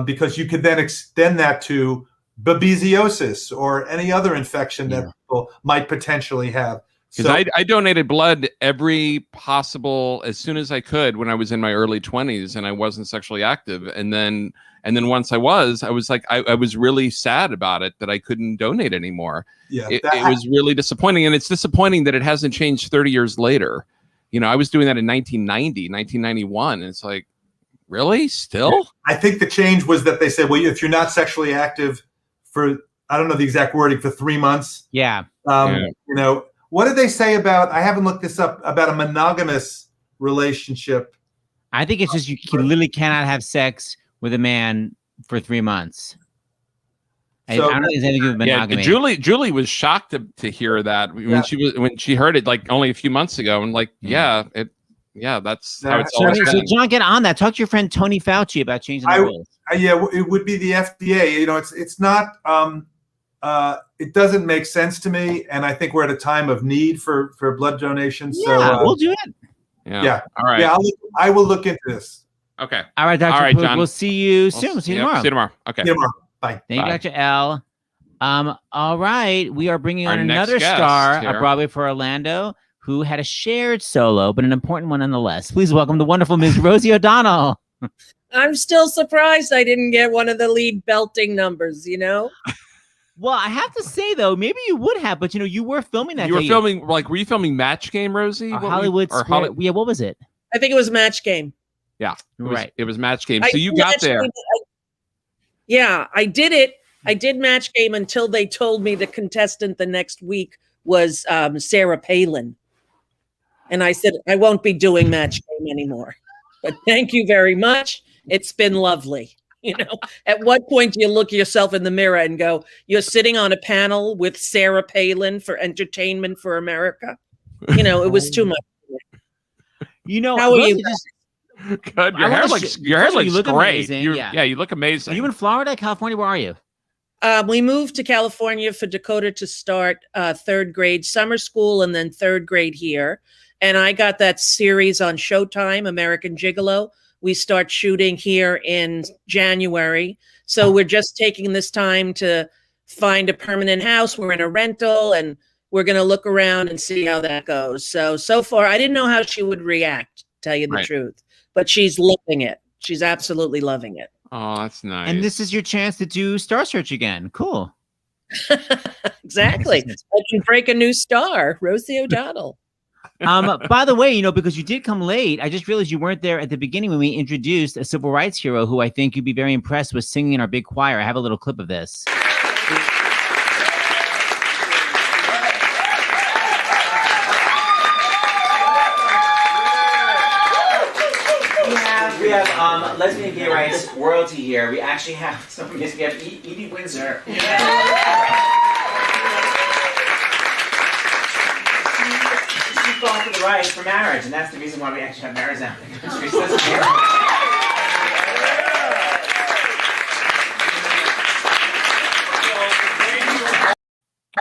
because you could then extend that to babesiosis or any other infection that people might potentially have. Because I donated blood every possible, as soon as I could when I was in my early 20s and I wasn't sexually active. And then once I was like, I was really sad about it that I couldn't donate anymore. Yeah, it was really disappointing. And it's disappointing that it hasn't changed 30 years later. You know, I was doing that in 1990, 1991. And it's like, really? Still? I think the change was that they said, well, if you're not sexually active for, I don't know the exact wording, for 3 months. Yeah. You know, what did they say about, I haven't looked this up, about a monogamous relationship? I think it's just you literally cannot have sex with a man for 3 months. I don't think there's anything to do with monogamy. Yeah, Julie was shocked to hear that when she heard it like only a few months ago, and like, that's how it's always been. So John, get on that. Talk to your friend Tony Fauci about changing the rules. Yeah, it would be the FDA. You know, it's not. It doesn't make sense to me, and I think we're at a time of need for blood donations. Yeah, so we'll do it. Yeah. All right. Yeah, I will look into this. Okay. All right, Dr. Pook, John. we'll see you soon. We'll see you tomorrow. See you tomorrow. Okay. See you tomorrow. Bye. Thank you, Dr. L. All right, we are bringing Our on next another guest star here. of Broadway for Orlando who had a shared solo, but an important one nonetheless. Please welcome the wonderful Ms. Rosie O'Donnell. I'm still surprised I didn't get one of the lead belting numbers, you know? Well, I have to say, though, maybe you would have, but, you know, you were filming that You were day. filming, like, were you filming Match Game, Rosie? Hollywood Square. Yeah, what was it? I think it was Match Game. Yeah, right. It was Match Game. So you got there. Yeah, I did it. I did Match Game until they told me the contestant the next week was Sarah Palin. And I said, I won't be doing Match Game anymore. But thank you very much. It's been lovely. You know, at what point do you look yourself in the mirror and go, you're sitting on a panel with Sarah Palin for Entertainment for America? You know, it was too much. You know, how are you? Good. Your hair looks great. Amazing. You look amazing. Are you in Florida, California? Where are you? We moved to California for Dakota to start third grade summer school and then third grade here. And I got that series on Showtime, American Gigolo. We start shooting here in January. So we're just taking this time to find a permanent house. We're in a rental and we're going to look around and see how that goes. So far, I didn't know how she would react, to tell you the truth, but she's loving it. She's absolutely loving it. Oh, that's nice. And this is your chance to do Star Search again. Cool. Exactly. I can break a new star, Rosie O'Donnell. By the way, you know, because you did come late, I just realized you weren't there at the beginning when we introduced a civil rights hero who I think you'd be very impressed with singing in our big choir. I have a little clip of this. We have lesbian gay rights royalty here. We actually have some. We have Edie Windsor. She fought for the rights for marriage, and that's the reason why we actually have marriage out in the country. So that's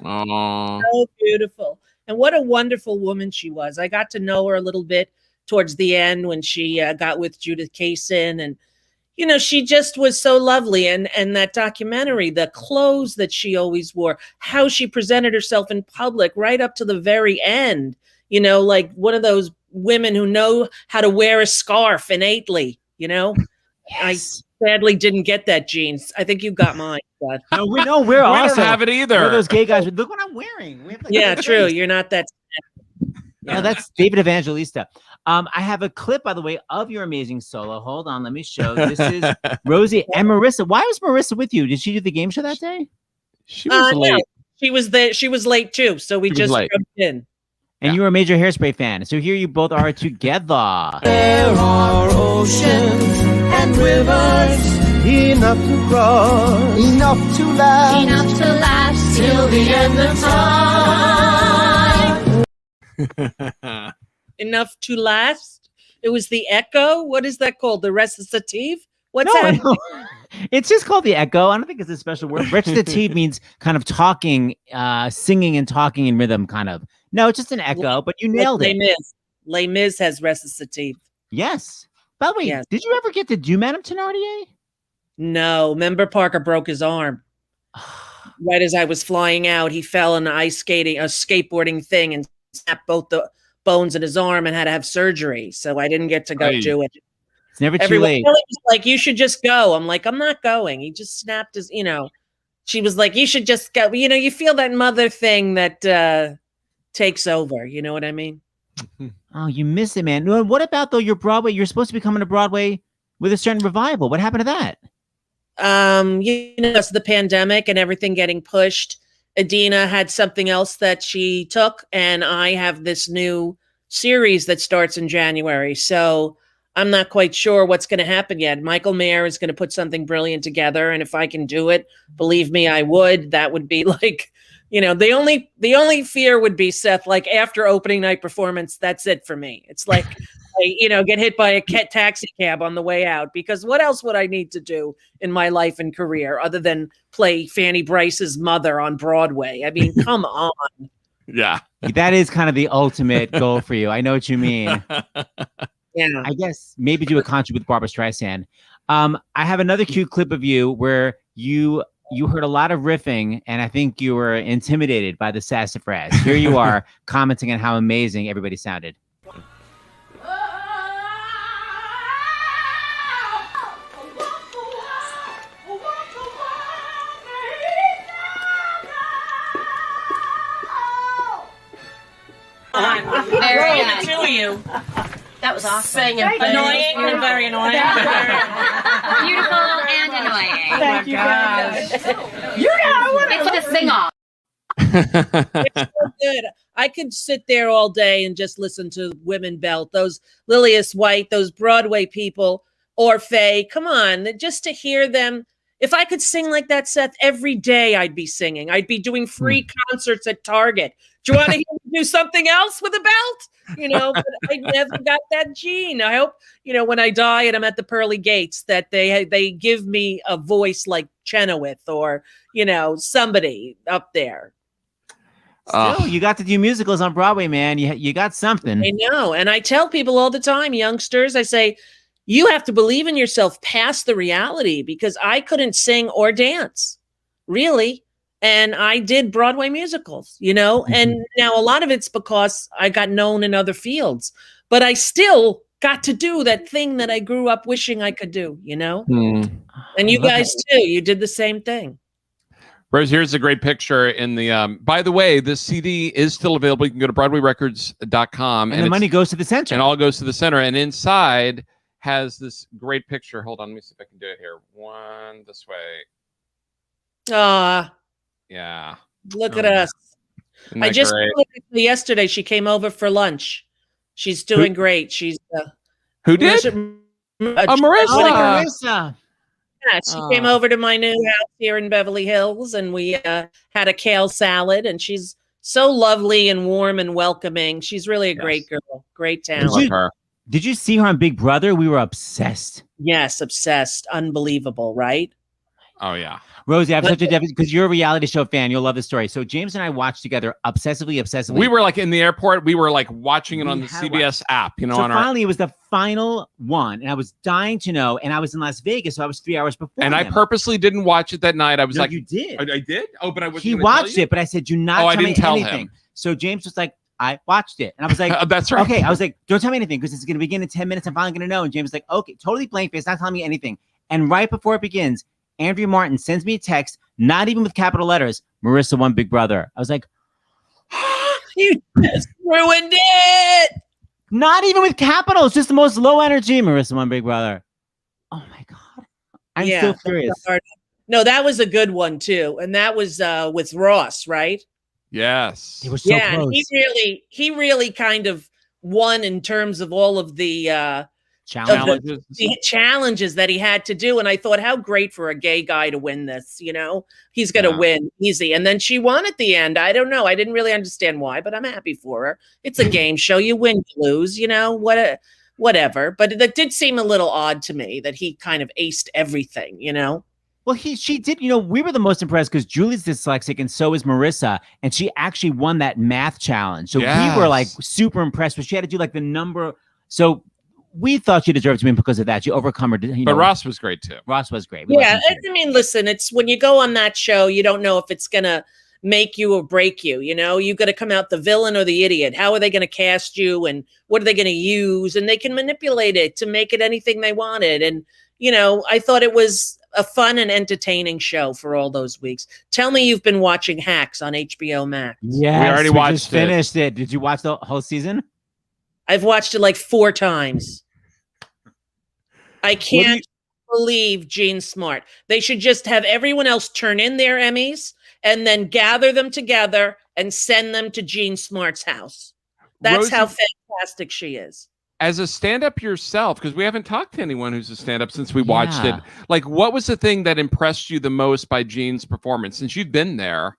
So beautiful. And what a wonderful woman she was. I got to know her a little bit towards the end when she got with Judith Kaysen, and you know, she just was so lovely. And that documentary, the clothes that she always wore, how she presented herself in public right up to the very end, you know, like one of those women who know how to wear a scarf innately, you know. Yes. I sadly didn't get that, Gene. I think you got mine, but we're awesome. Don't have it either. We're those gay guys. Look what I'm wearing. We have like yeah, true. You're not that. No, that's David Evangelista. I have a clip, by the way, of your amazing solo. Hold on, let me show. This is Rosie and Marissa. Why was Marissa with you? Did she do the game show that day? She was late. No, she was there. She was late too, so we just jumped in. And you were a major Hairspray fan. So here you both are together. There are oceans and rivers enough to cross, enough to last till the end of time. Enough to last? It was the echo? What is that called? The recitative? What's No, happening? no. It's just called the echo. I don't think it's a special word. Recitative means kind of talking, singing and talking in rhythm, kind of. No, it's just an echo, but you nailed it. Les Mis has recitative. Yes. By the way, Yes. did you ever get to do Madame Thénardier? No, member Parker broke his arm. Right as I was flying out, he fell in a skateboarding thing and snapped both the bones in his arm and had to have surgery. So I didn't get to go do it. It's never too Everyone late. was like, you should just go. I'm like, I'm not going. He just snapped his, she was like, you should just go. You feel that mother thing that takes over. You know what I mean? Oh, you miss it, man. What about, though, your Broadway? You're supposed to be coming to Broadway with a certain revival. What happened to that? It's the pandemic and everything getting pushed. Adina had something else that she took, and I have this new series that starts in January. So I'm not quite sure what's going to happen yet. Michael Mayer is going to put something brilliant together, and if I can do it, believe me, I would. That would be like, the only fear would be, Seth, like after opening night performance, that's it for me. It's like I, get hit by a taxi cab on the way out, because what else would I need to do in my life and career other than play Fanny Bryce's mother on Broadway? I mean, come on. Yeah. That is kind of the ultimate goal for you. I know what you mean. Yeah. I guess maybe do a concert with Barbra Streisand. I have another cute clip of you where you heard a lot of riffing, and I think you were intimidated by the sassafras. Here you are commenting on how amazing everybody sounded. Very the two of you. That was awesome. Annoying and very annoying. Beautiful and annoying. Thank you, guys. It's like a sing-off. It's so good. I could sit there all day and just listen to women belt. Those Lilias White, those Broadway people, Orfeh. Come on, just to hear them. If I could sing like that, Seth, every day I'd be singing. I'd be doing free concerts at Target. Do you want to hear me do something else with a belt? But I never got that gene. I hope, when I die and I'm at the pearly gates, that they give me a voice like Chenoweth or, somebody up there. Still, you got to do musicals on Broadway, man. You got something. I know. And I tell people all the time, youngsters, I say, you have to believe in yourself past the reality, because I couldn't sing or dance, really. And I did Broadway musicals, and now a lot of it's because I got known in other fields, but I still got to do that thing that I grew up wishing I could do, And you guys too, you did the same thing. Rose, here's a great picture in the, by the way, this CD is still available. You can go to BroadwayRecords.com. And the money goes to the center. And all goes to the center. And inside has this great picture. Hold on, let me see if I can do it here. One this way. Yeah. Look at us. I just saw her yesterday. She came over for lunch. She's doing great. She's who did? Marissa. Marissa. Yeah, she came over to my new house here in Beverly Hills, and we had a kale salad. And she's so lovely and warm and welcoming. She's really a great girl. Great talent. Did you see her on Big Brother? We were obsessed. Yes, obsessed. Unbelievable, right? Oh, yeah. Rosie, I have such a deficit because you're a reality show fan. You'll love this story. So James and I watched together obsessively. We were like in the airport. We were like watching it on the CBS app, So finally, it was the final one, and I was dying to know. And I was in Las Vegas, so I was 3 hours before. And I purposely didn't watch it that night. I was like, you did. I did? Oh, but I wasn't. He watched it, but I said, do not tell me anything. Him. So James was like, I watched it. And I was like, that's right. Okay. I was like, don't tell me anything because it's going to begin in 10 minutes. I'm finally going to know. And James was like, okay, totally blank face, not telling me anything. And right before it begins, Andrea Martin sends me a text, not even with capital letters, Marissa won Big Brother. I was like, you just ruined it. Not even with capitals, just the most low energy. Marissa won Big Brother. Oh my God. I'm so furious. No, that was a good one too. And that was with Ross, right? Yes. They were so Yeah, close. and he really kind of won in terms of all of the challenges that he had to do. And I thought, how great for a gay guy to win this, you know? He's going to win easy. And then she won at the end. I don't know. I didn't really understand why, but I'm happy for her. It's a game show. You win, you lose, you know, whatever. But that did seem a little odd to me that he kind of aced everything, you know? Well, she did, you know, we were the most impressed because Julie's dyslexic and so is Marissa. And she actually won that math challenge. So we were like super impressed, but she had to do like the number. So we thought she deserved to win because of that. She overcome her. But Ross was great too. Ross was great. Yeah. I mean, listen, it's when you go on that show, you don't know if it's going to make you or break you. You know, you got to come out the villain or the idiot. How are they going to cast you and what are they going to use? And they can manipulate it to make it anything they wanted. And, you know, I thought it was a fun and entertaining show for all those weeks. Tell me you've been watching Hacks on HBO Max. Yeah, we already watched finished it. Did you watch the whole season? I've watched it like 4 times. I can't believe Jean Smart. They should just have everyone else turn in their Emmys and then gather them together and send them to Jean Smart's house. That's Rosie, how fantastic she is. As a stand-up yourself, because we haven't talked to anyone who's a stand-up since we watched it. Like, what was the thing that impressed you the most by Jean's performance since you've been there?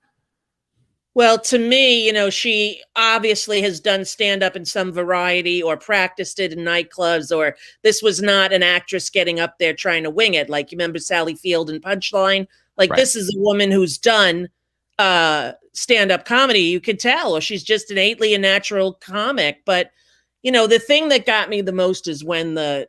Well, to me, you know, she obviously has done stand-up in some variety or practiced it in nightclubs, or this was not an actress getting up there trying to wing it. Like, you remember Sally Field in Punchline? Like, this is a woman who's done stand-up comedy. You could tell, or she's just innately a natural comic. But, you know, the thing that got me the most is when the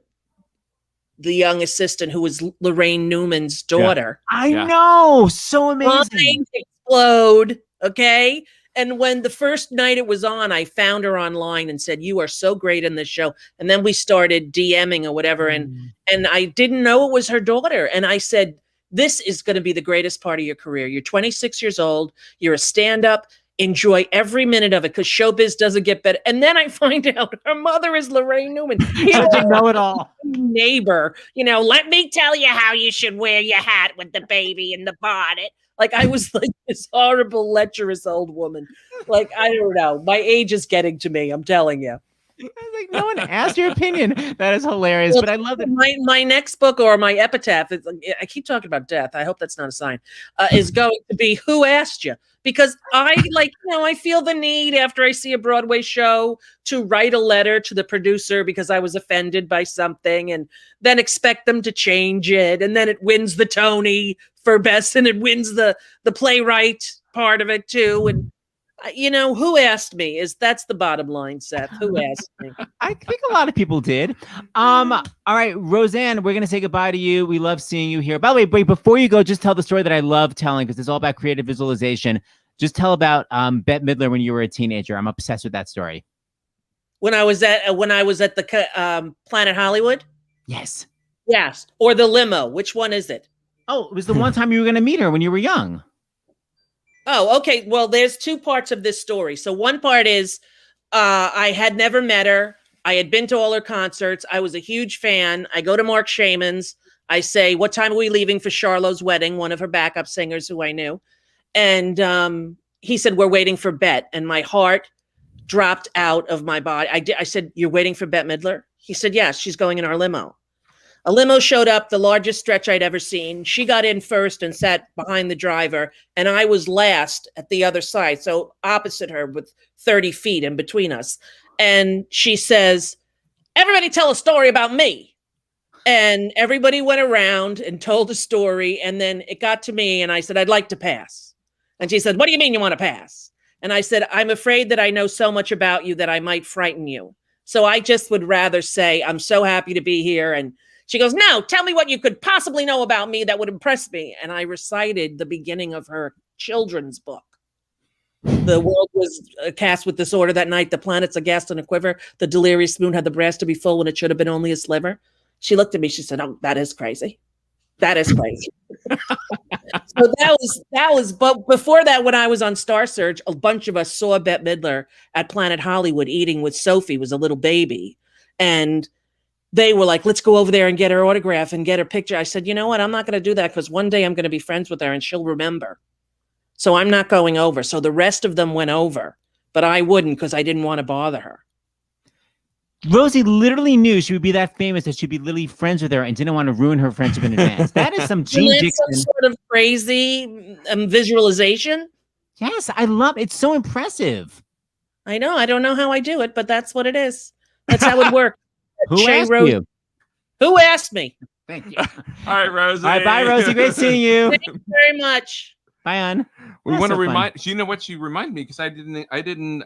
young assistant, who was Lorraine Newman's daughter. I know. So amazing. Explode. Okay. And when the first night it was on, I found her online and said, "You are so great in this show." And then we started DMing or whatever. And I didn't know it was her daughter. And I said, "This is going to be the greatest part of your career. You're 26 years old. You're a stand-up. Enjoy every minute of it because showbiz doesn't get better." And then I find out her mother is Lorraine Newman. I didn't know it all. Neighbor, you know, let me tell you how you should wear your hat with the baby in the bonnet. Like, I was like this horrible, lecherous old woman. Like, I don't know. My age is getting to me. I'm telling you. Like, no one asked your opinion. That is hilarious. Well, but I love it. My next book or my epitaph, I keep talking about death. I hope that's not a sign, is going to be "Who Asked You?" Because I feel the need after I see a Broadway show to write a letter to the producer because I was offended by something and then expect them to change it. And then it wins the Tony for best and it wins the playwright part of it too. And you know, who asked me? That's the bottom line, Seth. Who asked me? I think a lot of people did. All right, Roseanne, we're gonna say goodbye to you. We love seeing you here. By the way, wait, before you go, just tell the story that I love telling because it's all about creative visualization. Just tell about Bette Midler when you were a teenager. I'm obsessed with that story. When I was at the Planet Hollywood. Yes. Yes. Or the limo. Which one is it? Oh, it was the one time you were gonna meet her when you were young. Oh, okay. Well, there's 2 parts of this story. So one part is I had never met her. I had been to all her concerts. I was a huge fan. I go to Mark Shaman's. I say, "What time are we leaving for Charlot's wedding?" One of her backup singers who I knew. And he said, "We're waiting for Bette." And my heart dropped out of my body. I said, "You're waiting for Bette Midler?" He said, "Yes, she's going in our limo." A limo showed up, the largest stretch I'd ever seen. She got in first and sat behind the driver, and I was last at the other side, so opposite her with 30 feet in between us. And she says, "Everybody tell a story about me." And everybody went around and told a story, and then it got to me, and I said, "I'd like to pass." And she said, "What do you mean you want to pass?" And I said, "I'm afraid that I know so much about you that I might frighten you. So I just would rather say, I'm so happy to be here." And she goes, "No, tell me what you could possibly know about me that would impress me." And I recited the beginning of her children's book. The world was cast with disorder that night. The planets aghast in a quiver. The delirious moon had the brass to be full when it should have been only a sliver. She looked at me. She said, "Oh, that is crazy. That is crazy." So that was, but before that, when I was on Star Search, a bunch of us saw Bette Midler at Planet Hollywood eating with Sophie, was a little baby. And they were like, "Let's go over there and get her autograph and get her picture." I said, "You know what? I'm not going to do that because one day I'm going to be friends with her and she'll remember." So I'm not going over. So the rest of them went over, but I wouldn't because I didn't want to bother her. Rosie literally knew she would be that famous that she'd be literally friends with her and didn't want to ruin her friendship in advance. That is some Gene Isn't that Dixon. some sort of crazy visualization? Yes, I love it. It's so impressive. I know. I don't know how I do it, but that's what it is. That's how it works. Who Shay asked Rose- you? Who asked me? Thank you. All right, Rosie. All right, bye, Rosie. Great seeing you. Thank you very much. Bye, Ann. We That's want to so fun. remind you know what you remind me because I didn't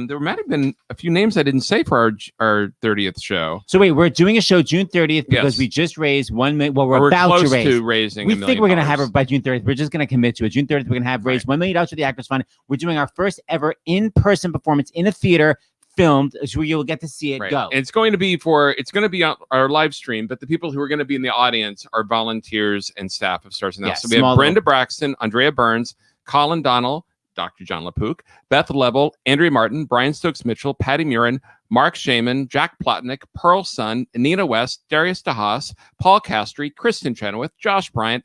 there might have been a few names I didn't say for our 30th show. So wait, we're doing a show June 30th because Yes. we just raised $1 million. Well, we're We're about close to raise. to raising We $1 think million. we're going to have it by June 30th. We're just going to commit to it. June 30th, we're going to have raised $1 million for the Actors Fund. We're doing our first ever in-person performance in a theater, filmed, so you'll get to see it Right. go. And it's going to be on our live stream, but the people who are going to be in the audience are volunteers and staff of Stars in the House. Yes, So we have small Brenda Braxton, Andrea Burns, Colin Donnell, Dr. Jon LaPook, Beth Level, Andrea Martin, Brian Stokes-Mitchell, Patty Murin, Mark Shaman, Jack Plotnick, Pearl Sun, Anita West, Darius DeHaas, Paul Castry, Kristen Chenoweth, Josh Bryant,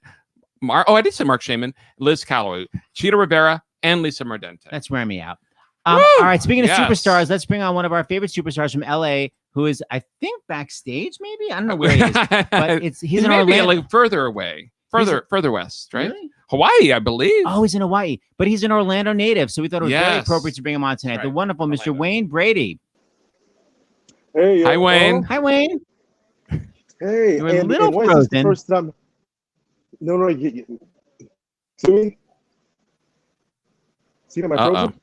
I did say Mark Shaman, Liz Callaway, Cheetah Rivera, and Lisa Mordente. That's wearing me out. All right, speaking of superstars, let's bring on one of our favorite superstars from LA, who is, I think, backstage, maybe? I don't know where he is, but he's in maybe Orlando. like further away, further west, right? Really? Hawaii, I believe. Oh, he's in Hawaii, but he's an Orlando native, so we thought it was very Yes. appropriate to bring him on tonight. The wonderful Mr. Wayne Brady. Hey, Hi, Wayne. Hi, Wayne. Hey, You're a little why is this the frozen. first time? No, see me? See, am I frozen?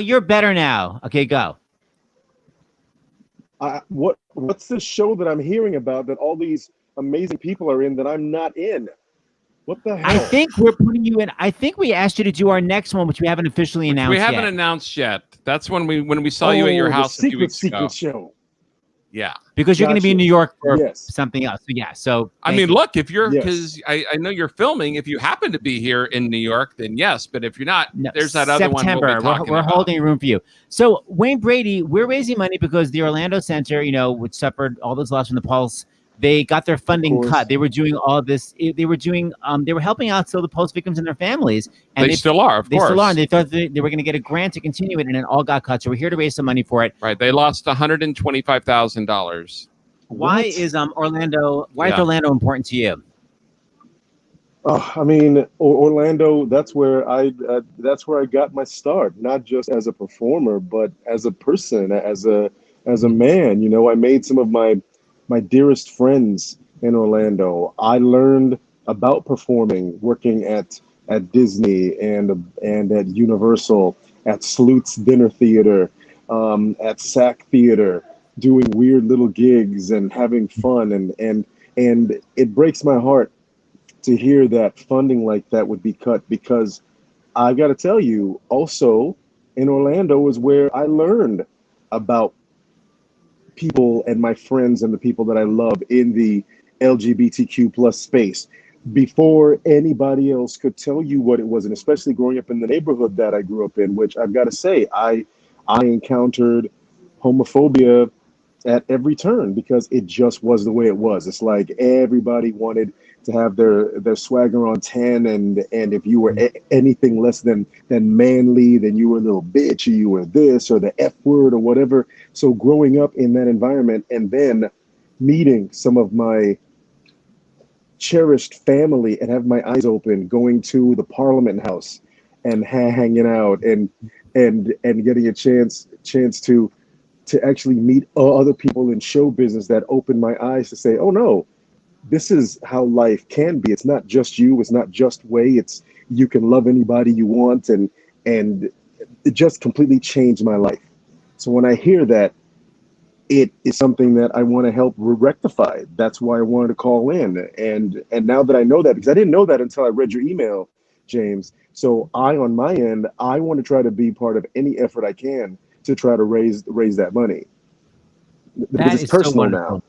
You're better now. Okay, go. What's this show that I'm hearing about that all these amazing people are in that I'm not in? What the hell? I think we're putting you in. I think we asked you to do our next one, which we haven't officially announced We haven't yet. announced yet. That's when we saw you at your house a few weeks ago. Show. Yeah, Because you're going to be in New York for Yes. something else. So yeah. So I thank mean, you. look, if you're Yes. because I know you're filming. If you happen to be here in New York, then yes. But if you're not, No, there's that other one September. we'll be talking We're about. holding room for you. So Wayne Brady, we're raising money because the Orlando Center, which suffered all those losses from the Pulse, they got their funding course. cut. They were doing all this. They were helping out still the Pulse victims and their families. And They still are, of They course. still are. And they thought they were going to get a grant to continue it, and it all got cut. So we're here to raise some money for it. Right, they lost $125,000. Why is Orlando? Why is Yeah. Orlando important to you? I mean, Orlando. That's where I got my start. Not just as a performer, but as a person, as a man. I made some of my dearest friends in Orlando. I learned about performing, working at Disney and at Universal, at Slut's Dinner Theater, at SAC Theater, doing weird little gigs and having fun. And it breaks my heart to hear that funding like that would be cut, because I got to tell you, also in Orlando is where I learned about people and my friends and the people that I love in the LGBTQ plus space before anybody else could tell you what it was. And especially growing up in the neighborhood that I grew up in, which I've got to say, I encountered homophobia at every turn because it just was the way it was. It's like everybody wanted to have their swagger on 10, and if you were anything less than manly, then you were a little bitch, or you were this or the F word or whatever. So growing up in that environment and then meeting some of my cherished family and have my eyes open, going to the Parliament House and hanging out and getting a chance to actually meet other people in show business that opened my eyes to say, oh no, this is how life can be. It's not just you. It's not just way. It's you can love anybody you want, and it just completely changed my life. So when I hear that, it is something that I want to help rectify. That's why I wanted to call in. And now that I know that, because I didn't know that until I read your email, James. So on my end, I want to try to be part of any effort I can to try to raise that money. That It's is so personal wonderful. now.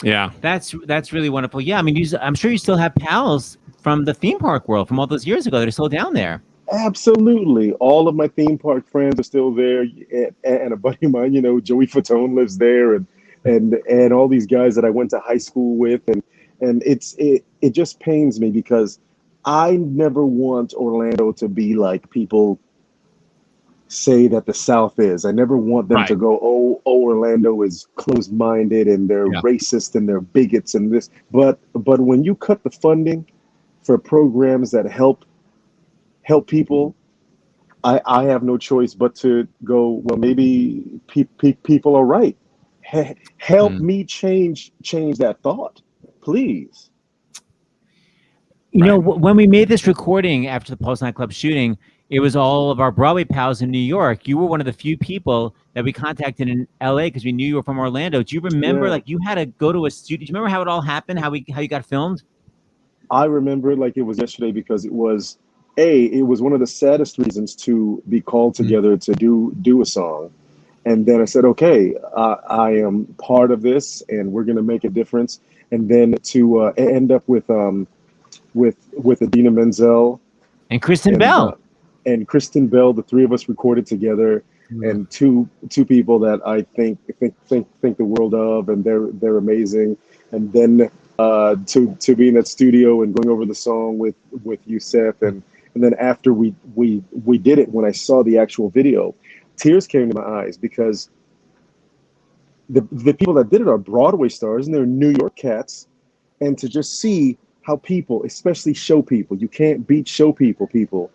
Yeah, that's really wonderful. Yeah, I mean, I'm sure you still have pals from the theme park world from all those years ago that are still down there. Absolutely. All of my theme park friends are still there. And a buddy of mine, Joey Fatone lives there, and all these guys that I went to high school with. And it just pains me because I never want Orlando to be like people say that the South is. I never want them to go, oh, Orlando is closed-minded and they're racist and they're bigots and this. But when you cut the funding for programs that help people, I have no choice but to go, well, maybe people are right. Help me change that thought, please. You know, when we made this recording after the Pulse nightclub shooting, it was all of our Broadway pals in New York. You were one of the few people that we contacted in LA because we knew you were from Orlando. Do you remember, like, you had to go to a studio? Do you remember how it all happened? How you got filmed? I remember it like it was yesterday because it was one of the saddest reasons to be called together to do a song. And then I said, okay, I am part of this and we're going to make a difference. And then to end up with Idina Menzel and Kristen Bell. And Kristen Bell, the three of us recorded together, and two people that I think the world of, and they're amazing. And then to be in that studio and going over the song with you, Seth, and then after we did it, when I saw the actual video, tears came to my eyes because the people that did it are Broadway stars and they're New York cats, and to just see how people, especially show people, you can't beat show people.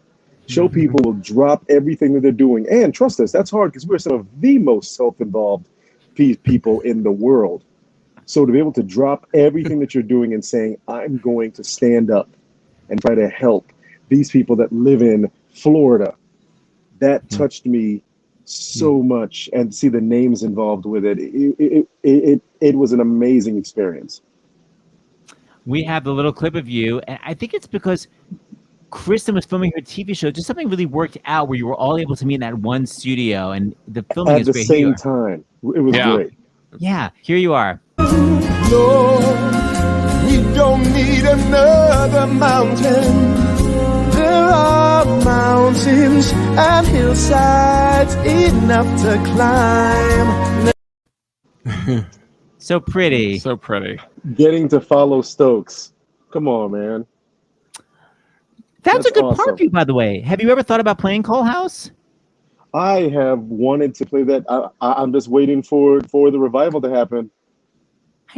Show people will drop everything that they're doing. And trust us, that's hard because we're some of the most self-involved people in the world. So to be able to drop everything that you're doing and saying, I'm going to stand up and try to help these people that live in Florida, that touched me so much. And see the names involved with it. It was an amazing experience. We have the little clip of you, and I think it's because Kristen was filming her TV show. Just something really worked out where you were all able to meet in that one studio, and the filming at is the great. same time. It was great. Yeah, here you are. Lord, we don't need another mountain. There are mountains and hillsides enough to climb. So pretty. So pretty. Getting to follow Stokes. Come on, man. That's a good awesome. part for you, by the way. Have you ever thought about playing Cole House? I have wanted to play that. I'm just waiting for the revival to happen.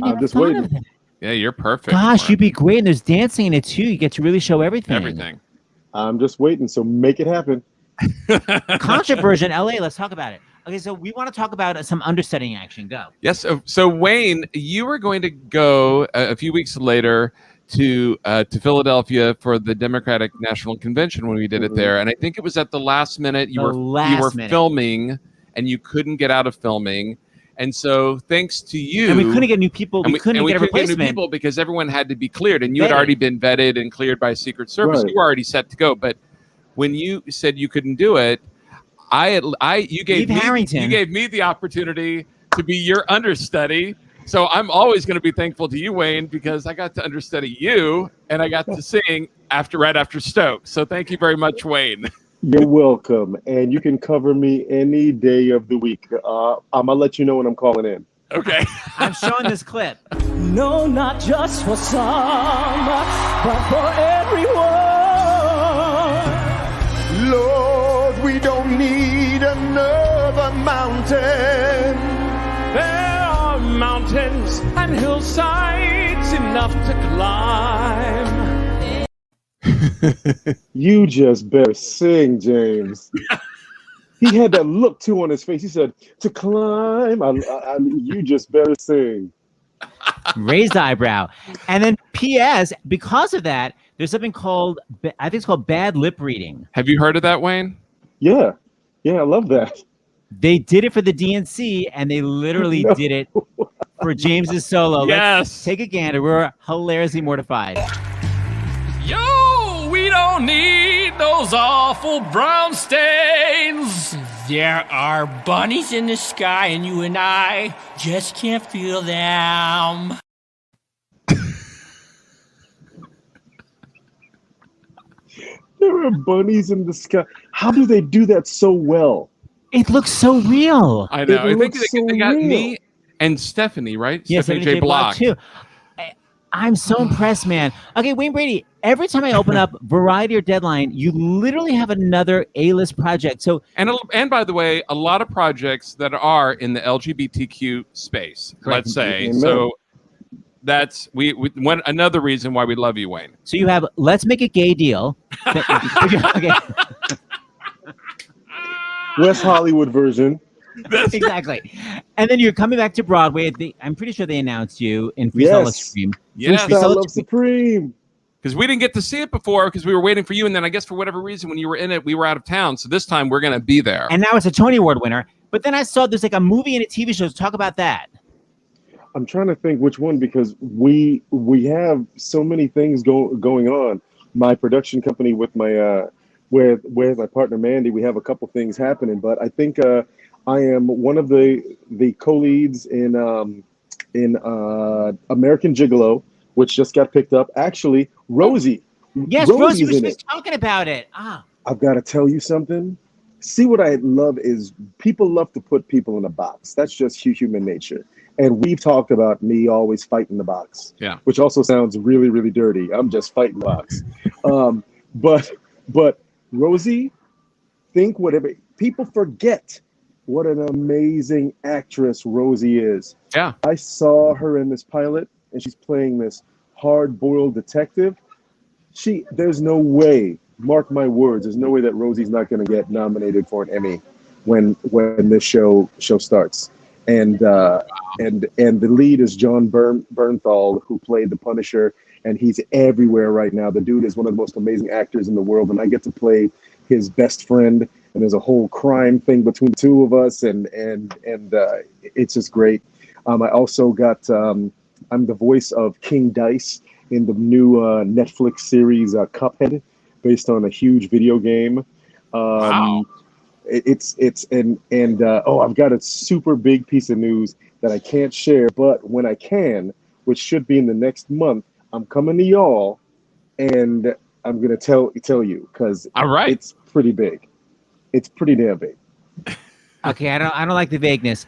I'm just waiting. Of that. Yeah, you're perfect. Gosh, you'd be great. And there's dancing in it too. You get to really show everything. Everything. I'm just waiting. So make it happen. Concert version, LA. Let's talk about it. Okay, so we want to talk about some understudying action. Go. Yes. So Wayne, you were going to go a few weeks later to Philadelphia for the Democratic National Convention when we did it there, and I think it was at the last minute you were filming and you couldn't get out of filming, and so thanks to you, and we couldn't get new people. We couldn't get a replacement new people because everyone had to be cleared, and you had already been vetted and cleared by Secret Service. You were already set to go, but when you said you couldn't do it, you gave me the opportunity to be your understudy. So I'm always going to be thankful to you, Wayne, because I got to understudy you and I got to sing right after Stokes. So thank you very much, Wayne. You're welcome. And you can cover me any day of the week. I'm going to let you know when I'm calling in. Okay. I'm showing this clip. No, not just for some, but for everyone. Lord, we don't need another mountain. There are mountains and hillsides enough to climb. You just better sing, James. He had that look too on his face. He said, to climb. You just better sing. Raised eyebrow. And then P.S., because of that, there's something called, I think it's called bad lip reading. Have you heard of that, Wayne? Yeah. Yeah, I love that. They did it for the DNC, and they literally did it for James's solo. Yes. Let's take a gander. We're hilariously mortified. Yo, we don't need those awful brown stains. There are bunnies in the sky, and you and I just can't feel them. There are bunnies in the sky. How do they do that so well? It looks so real. I know. I think they got me and Stephanie, right? Yeah, Stephanie J. Block too. I'm so impressed, man. Okay, Wayne Brady, every time I open up Variety or Deadline, you literally have another A-list project. So, and by the way, a lot of projects that are in the LGBTQ space, Correct. let's say. Amen. So that's one another reason why we love you, Wayne. so you have Let's Make a Gay Deal. Okay. West Hollywood version. Exactly. And then you're coming back to Broadway. I'm pretty sure they announced you in Freestyle Yes. Supreme. Yes. Freestyle Love Supreme. Because we didn't get to see it before because we were waiting for you. And then I guess for whatever reason, when you were in it, we were out of town. So this time we're going to be there. And now it's a Tony Award winner. But then I saw there's like a movie and a TV show. So talk about that. I'm trying to think which one because we have so many things going on. My production company with my with my partner Mandy, we have a couple things happening. But I think I am one of the co-leads in American Gigolo, which just got picked up. Actually, Rosie. Yes, Rosie was in just it. talking about it. Ah. I've got to tell you something. See, what I love is people love to put people in a box. That's just human nature. And we've talked about me always fighting the box, which also sounds really, really dirty. I'm just fighting the box. But Rosie, think whatever. People forget what an amazing actress Rosie is. Yeah. I saw her in this pilot, and she's playing this hard-boiled detective. There's no way, mark my words, there's no way that Rosie's not going to get nominated for an Emmy when this show starts. And the lead is John Bernthal, who played the Punisher, and he's everywhere right now. The dude is one of the most amazing actors in the world, and I get to play his best friend. And there's a whole crime thing between the two of us, and it's just great. I also got I'm the voice of King Dice in the new Netflix series Cuphead, based on a huge video game. Wow. I've got a super big piece of news that I can't share, but when I can, which should be in the next month, I'm coming to y'all, and I'm gonna tell you because it's pretty big. It's pretty damn big. Okay, I don't like the vagueness.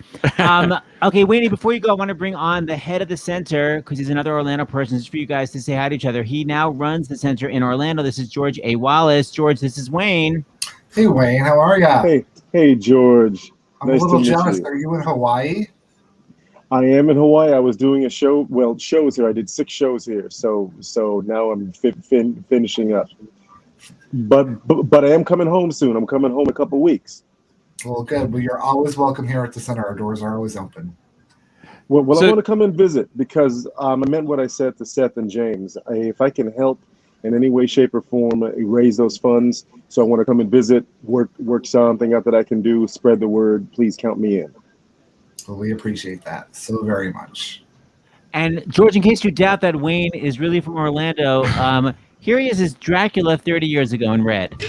Okay, Wayne, before you go, I want to bring on the head of the center because he's another Orlando person. Just for you guys to say hi to each other. He now runs the center in Orlando. This is George A. Wallace. George, this is Wayne. Hey, Wayne, how are ya? Hey, George. I'm a little jealous. Are you in Hawaii? I am in Hawaii. I was doing a show. Well, shows here. I did 6 shows here. So now I'm finishing up. But I am coming home soon. I'm coming home in a couple weeks. Well, good. Well, you're always welcome here at the center. Our doors are always open. Well, I want to come and visit because I meant what I said to Seth and James. If I can help in any way, shape, or form, raise those funds. So I want to come and visit, work something out that I can do, spread the word. Please count me in. Well, we appreciate that so very much. And George, in case you doubt that Wayne is really from Orlando, here he is as Dracula 30 years ago in Red.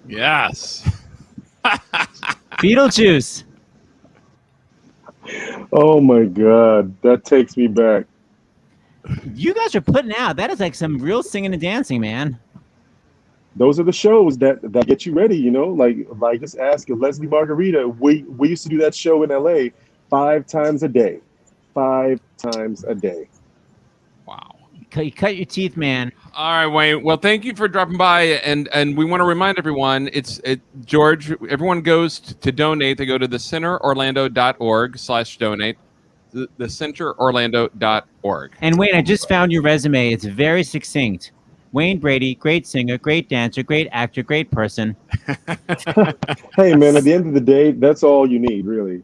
Yes. Beetlejuice. Oh my God, that takes me back. You guys are putting out. That is like some real singing and dancing, man. Those are the shows that get you ready, like just ask Leslie Margarita. We used to do that show in LA 5 times a day. 5 times a day. Wow. You cut your teeth, man. All right, Wayne. Well, thank you for dropping by, and we want to remind everyone, George, everyone goes to donate. They go to thecenterorlando.org/donate, thecenterorlando.org. And Wayne, I just found your resume. It's very succinct. Wayne Brady, great singer, great dancer, great actor, great person. Hey, man, at the end of the day, that's all you need, really.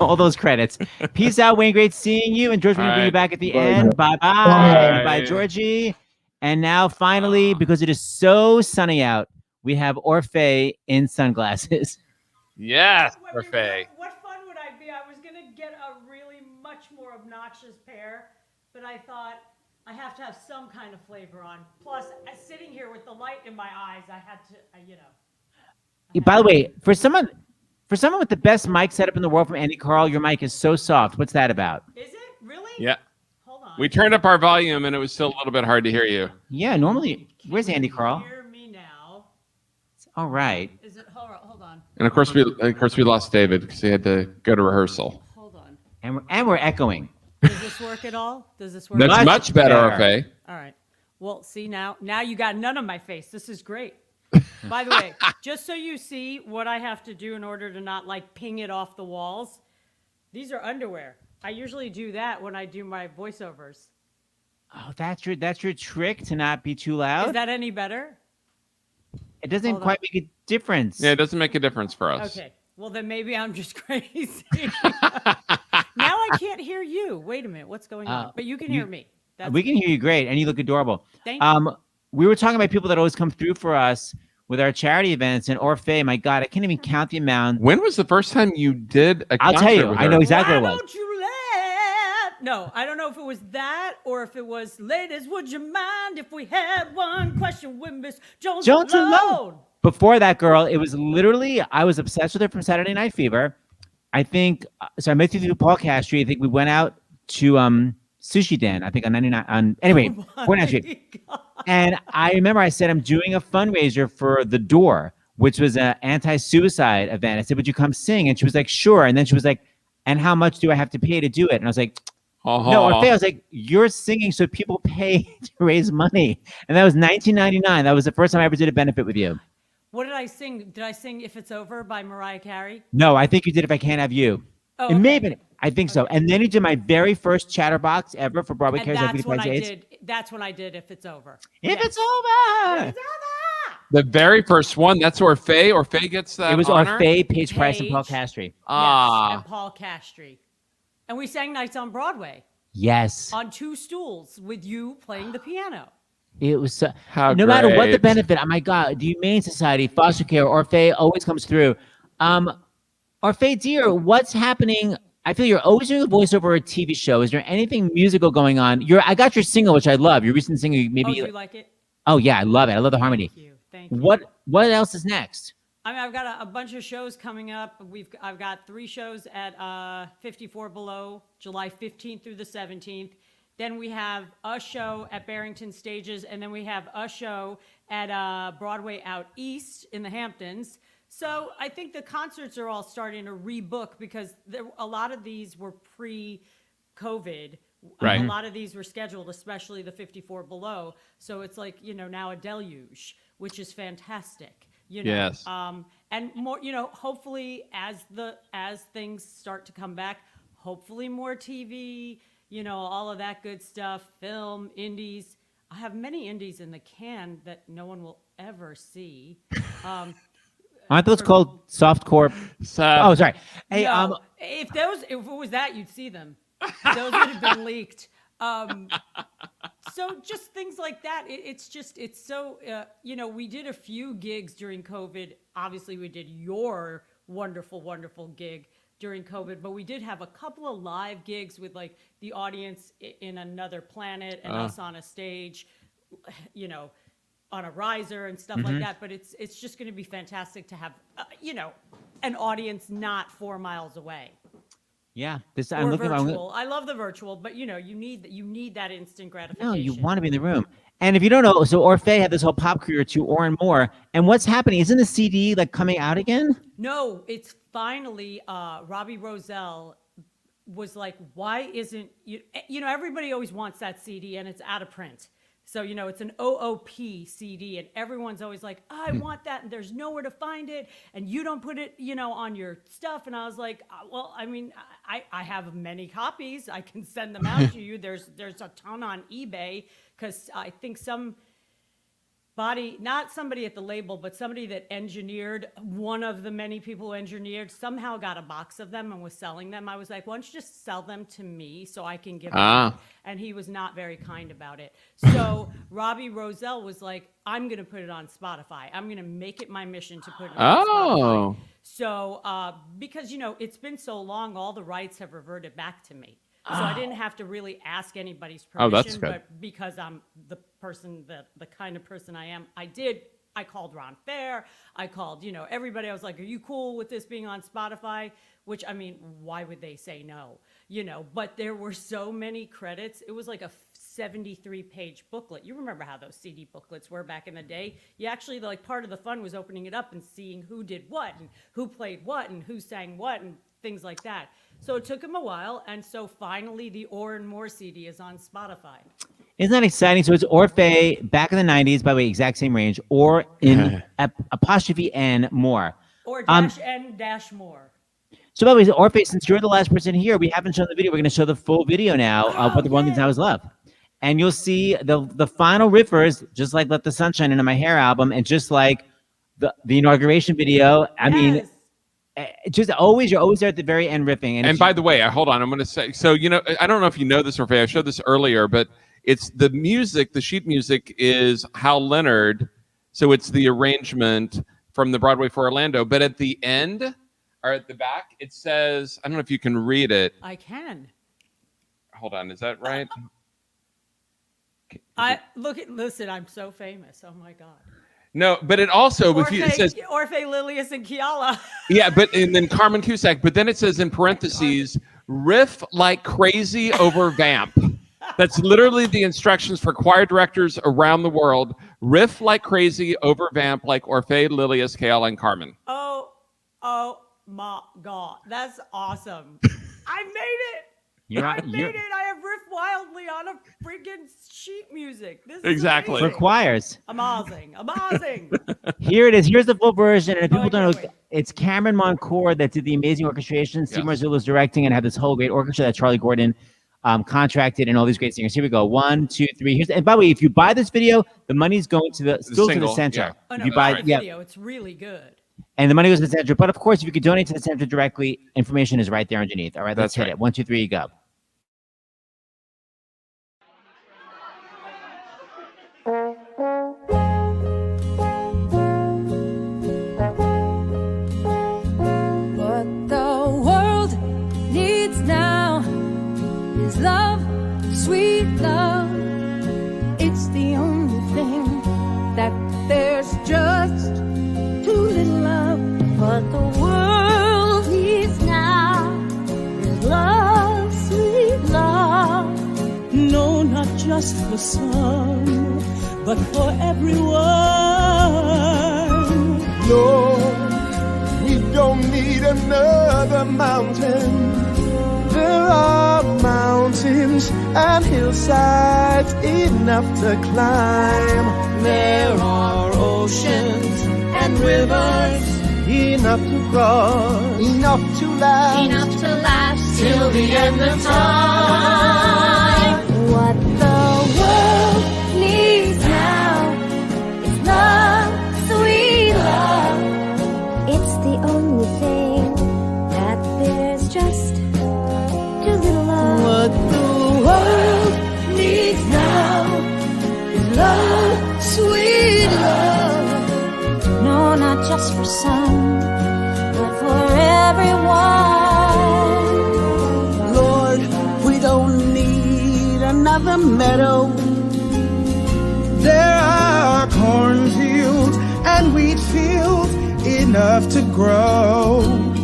All those credits. Peace out, Wayne. Great seeing you. And George, we're going to bring you back at the end. Bye-bye. Bye. Bye, Georgie. And now, finally, because it is so sunny out, we have Orfeh in sunglasses. Yes, Orfeh. What fun would I be? I was going to get a really much more obnoxious pair, but I thought I have to have some kind of flavor on. Plus, sitting here with the light in my eyes, I had to, By the way, for someone with the best mic setup in the world from Andy Carl, your mic is so soft. What's that about? Is it? Really? Yeah. Hold on. We turned up our volume and it was still a little bit hard to hear you. Yeah, normally. Where's Andy Carl? Hear me now. All right. Is it? Hold on. And of course we lost David because he had to go to rehearsal. Hold on. And we're echoing. Does this work at all? Does this work? That's much better, Orfeh. All right. Well, see now you got none of my face. This is great. By the way, just so you see what I have to do in order to not like ping it off the walls, these are underwear. I usually do that when I do my voiceovers. Oh, that's your trick to not be too loud? Is that any better? It doesn't quite make a difference. Yeah, it doesn't make a difference for us. Okay. Well, then maybe I'm just crazy. Now I can't hear you. Wait a minute. What's going on? But you can hear me. We can hear you great, and you look adorable. Thank you. We were talking about people that always come through for us with our charity events, and Orfeh, my God, I can't even count the amount. When was the first time you did a I'll concert tell you. with I her? know exactly what it was. Don't you let... No, I don't know if it was that or if it was, ladies, would you mind if we had one question with Miss Jones alone? Before that, girl, it was literally, I was obsessed with her from Saturday Night Fever. I think, so I met you through Paul Castry. I think we went out to Sushi Den, I think on 99, anyway, 49th Street. And I remember I said, I'm doing a fundraiser for The Door, which was an anti-suicide event. I said, would you come sing? And she was like, sure. And then she was like, and how much do I have to pay to do it? And I was like, no, Orfeh, I was like, you're singing so people pay to raise money. And that was 1999. That was the first time I ever did a benefit with you. What did I sing? Did I sing If It's Over by Mariah Carey? No, I think you did If I Can't Have You. Oh, it may have been. I think so. And then you did my very first Chatterbox ever for Broadway And Cares. that's when I did. That's when I did If It's Over. If It's Over. The very first one. That's Orfeh. Orfeh gets that. It was honor? Orfeh, Paige Price, and Paul Castry. Yes, Ah. and Paul Castry. And we sang Nights on Broadway. Yes. On two stools with you playing the piano. It was so, How no matter what the great. benefit. Oh my God, the Humane Society, foster care, Orfeh always comes through. Orfeh, dear, what's happening? I feel you're always doing a voiceover or a TV show. Is there anything musical going on? I got your single, which I love. Your recent single, maybe. Oh, do you like it? Oh yeah, I love it. I love the harmony. Thank you. What else is next? I mean, I've got a bunch of shows coming up. I've got 3 shows at 54 Below, July 15th through the 17th. Then we have a show at Barrington Stages, and then we have a show at Broadway Out East in the Hamptons. So I think the concerts are all starting to rebook because a lot of these were pre-COVID. Right. A lot of these were scheduled, especially the 54 Below. So it's like, now a deluge, which is fantastic. Yes. And more, hopefully as things start to come back, hopefully more TV, all of that good stuff, film, indies. I have many indies in the can that no one will ever see. Aren't those called softcore? Oh, sorry. Hey, no, if it was that, you'd see them. Those would have been leaked. So just things like that. It's so, we did a few gigs during COVID. Obviously, we did your wonderful, wonderful gig during COVID, but we did have a couple of live gigs with like the audience in another planet and us on a stage, on a riser and stuff like that. But it's just going to be fantastic to have, an audience not 4 miles away. Yeah, I'm looking virtual. I love the virtual, but you need that instant gratification. No, you want to be in the room. And if you don't know, so Orfeh had this whole pop career to Or and More. And what's happening? Isn't the CD like coming out again? No, it's finally Robbie Roselle was like, why isn't everybody always wants that CD and it's out of print. So, it's an OOP CD and everyone's always like, I want that. And there's nowhere to find it. And you don't put it, on your stuff. And I was like, well, I mean, I have many copies. I can send them out to you. There's a ton on eBay because I think not somebody at the label, but somebody that engineered, one of the many people who engineered, somehow got a box of them and was selling them. I was like, why don't you just sell them to me so I can give them? And he was not very kind about it. So Robbie Roselle was like, I'm going to put it on Spotify. I'm going to make it my mission to put it on Spotify. So because, it's been so long, all the rights have reverted back to me. So I didn't have to really ask anybody's Oh, permission. that's good. But because I'm the person, the kind of person I am, I called Ron Fair. I called, everybody. I was like, are you cool with this being on Spotify? Which, I mean, why would they say no? But there were so many credits. It was like a 73-page booklet. You remember how those CD booklets were back in the day? You actually, part of the fun was opening it up and seeing who did what and who played what and who sang what and things like that. So it took him a while. And so finally the Or and More CD is on Spotify. Isn't that exciting? So it's Orfeh back in the 90s, by the way, exact same range, or in apostrophe N more. Or dash N dash more. So by the way, Orfeh, since you're the last person here, we haven't shown the video. We're going to show the full video now of What the World Needs Now is Love. And you'll see the final riffers, just like Let the Sun Shine Into My Hair album, and just like the inauguration video. I mean, you're always there at the very end riffing. And by the way, hold on, I'm going to say, so, I don't know if you know this, Orfeh, I showed this earlier, but it's the music, the sheet music is Hal Leonard. So it's the arrangement from the Broadway for Orlando. But at the end, or at the back, it says, I don't know if you can read it. I can. Hold on, is that right? Listen, I'm so famous. Oh my God. No, but it also, it says, Orfeh, Lilius, and Keala. yeah, and then Carmen Cusack, but then it says in parentheses, riff like crazy over vamp. That's literally the instructions for choir directors around the world. Riff like crazy over vamp like Orfeh, Lilius, Keala, and Carmen. Oh my God. That's awesome. I made it. I have riffed wildly on a freaking sheet music. This is exactly amazing. For choirs. Amazing. Here it is. Here's the full version. And if people don't know, it's Cameron Moncourt that did the amazing orchestration. Steve Marzullo's directing and had this whole great orchestra that Charlie Gordon contracted and all these great singers. Here we go. 1, 2, 3. And by the way, if you buy this video, the money's going to to the center. Yeah. Oh, no, if you buy the video, it's really good. And the money goes to the center. But of course, if you could donate to the center directly, information is right there underneath. All right, let's hit it. 1, 2, 3, you go. What the world needs now is love, sweet love. It's the only thing that there's just too little of. What the world needs now is love, sweet love. No, not just for some, but for everyone. No, we don't need another mountain. There are mountains and hillsides enough to climb. There are oceans and rivers enough to cross, enough to last till the end of time. What the world needs now is love, sweet love. It's the only thing that there's just too little of. What the world needs now is love, sweet love. No, not just for some, but for everyone. Lord, we don't need another meadow. There are cornfields and wheat fields enough to grow.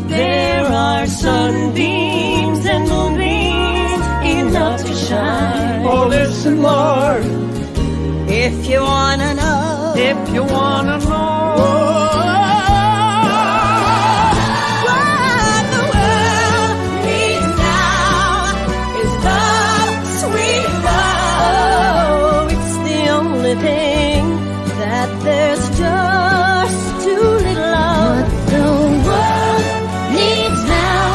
There are sunbeams and moonbeams enough to shine. Oh, listen, Lord, if you wanna know, if you wanna know. What the world needs now is love, sweet love. Oh, it's the only thing that there's just too little of. What the world needs now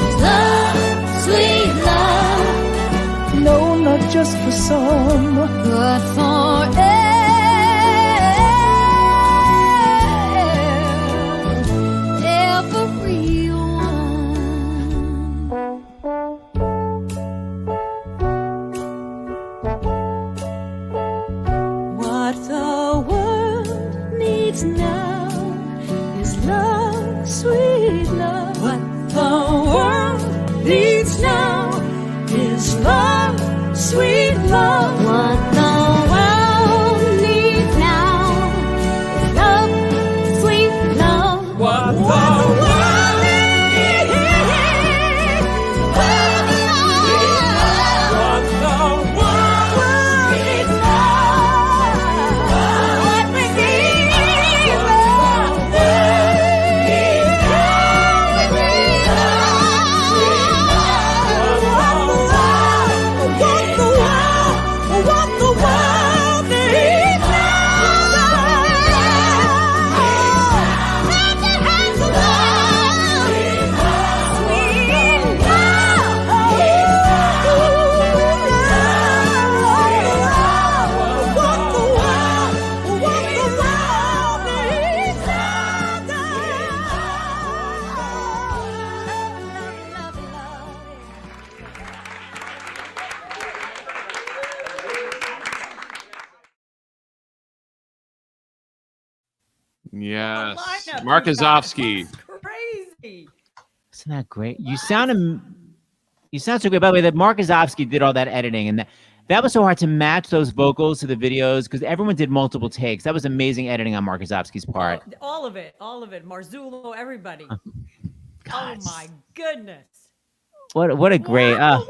is love, sweet love. No, not just for some, but for now is love, sweet love. What the world needs now Yes. lineup Mark you got. Azofsky. That's crazy. Isn't that great? You sound so great. By the way, that Mark Azofsky did all that editing, and that was so hard to match those vocals to the videos because everyone did multiple takes. That was amazing editing on Mark Azofsky's part. All of it. Marzullo, everybody. God. Oh my goodness. What a great. Oh.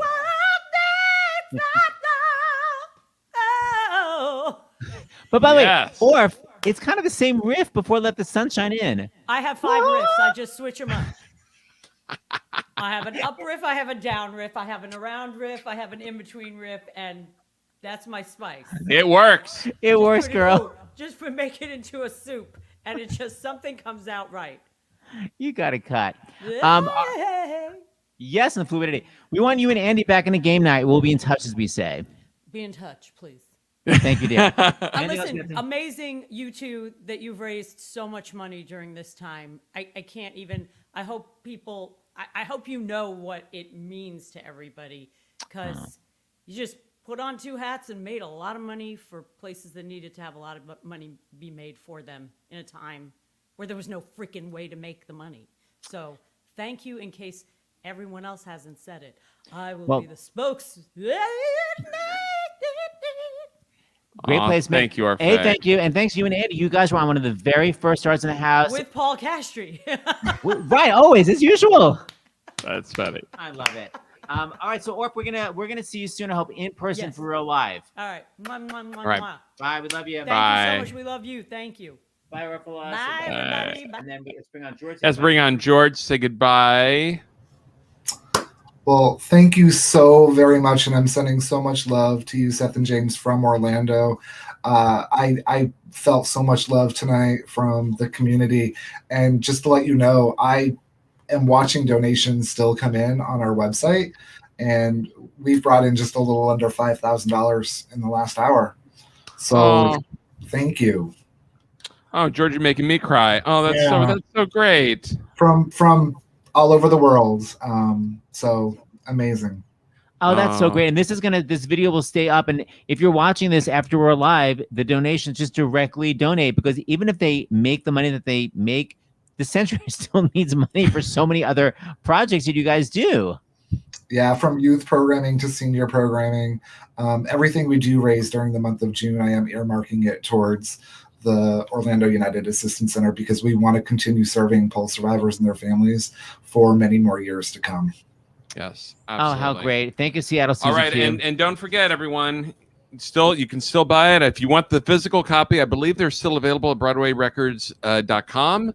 But by the Yes. way, Orf, it's kind of the same riff before Let the Sunshine In. I have 5 riffs. I just switch them up. I have an up riff, I have a down riff, I have an around riff, I have an in-between riff, and that's my spice. It works. It works, girl. Cool. Just for make it into a soup, and it just something comes out right. You got it cut. Hey. Yes, and the fluidity. We want you and Andy back in a game night. We'll be in touch, as we say. Be in touch, please. Thank you, dear. Listen, amazing, you two, that you've raised so much money during this time. I can't even. I hope people. I hope you know what it means to everybody, because you just put on 2 hats and made a lot of money for places that needed to have a lot of money be made for them in a time where there was no freaking way to make the money. So thank you. In case everyone else hasn't said it, I will be the spokes. Great placement. Thank you, Orfeh. Hey, thank you. And thanks to you and Andy. You guys were on one of the very first Stars in the House. With Paul Castry. Right, always, as usual. That's funny. I love it. All right, so Orf, we're gonna see you soon. I hope in person for real live. All right. Mwah, mwah, mwah, All right. mwah. Bye. We love you. Thank you so much. We love you. Thank you. Bye, Orf. Bye, everybody. Bye. And then let's bring on George. Let's bring on George. Say goodbye. Well, thank you so very much, and I'm sending so much love to you, Seth and James, from Orlando. I felt so much love tonight from the community, and just to let you know, I am watching donations still come in on our website, and we've brought in just a little under $5,000 in the last hour. So, thank you. Oh, George, you're making me cry. Oh, that's so great. From all over the world. So amazing. Oh, that's so great. And this video will stay up. And if you're watching this after we're live, the donations just directly donate, because even if they make the money that they make, the Century still needs money for so many other projects that you guys do. Yeah, from youth programming to senior programming, everything we do raise during the month of June, I am earmarking it towards the Orlando United Assistance Center, because we want to continue serving Pulse survivors and their families for many more years to come. Yes. Absolutely. Oh, how great. Thank you, Seattle. All right. And don't forget, everyone, you can still buy it. If you want the physical copy, I believe they're still available at BroadwayRecords.com.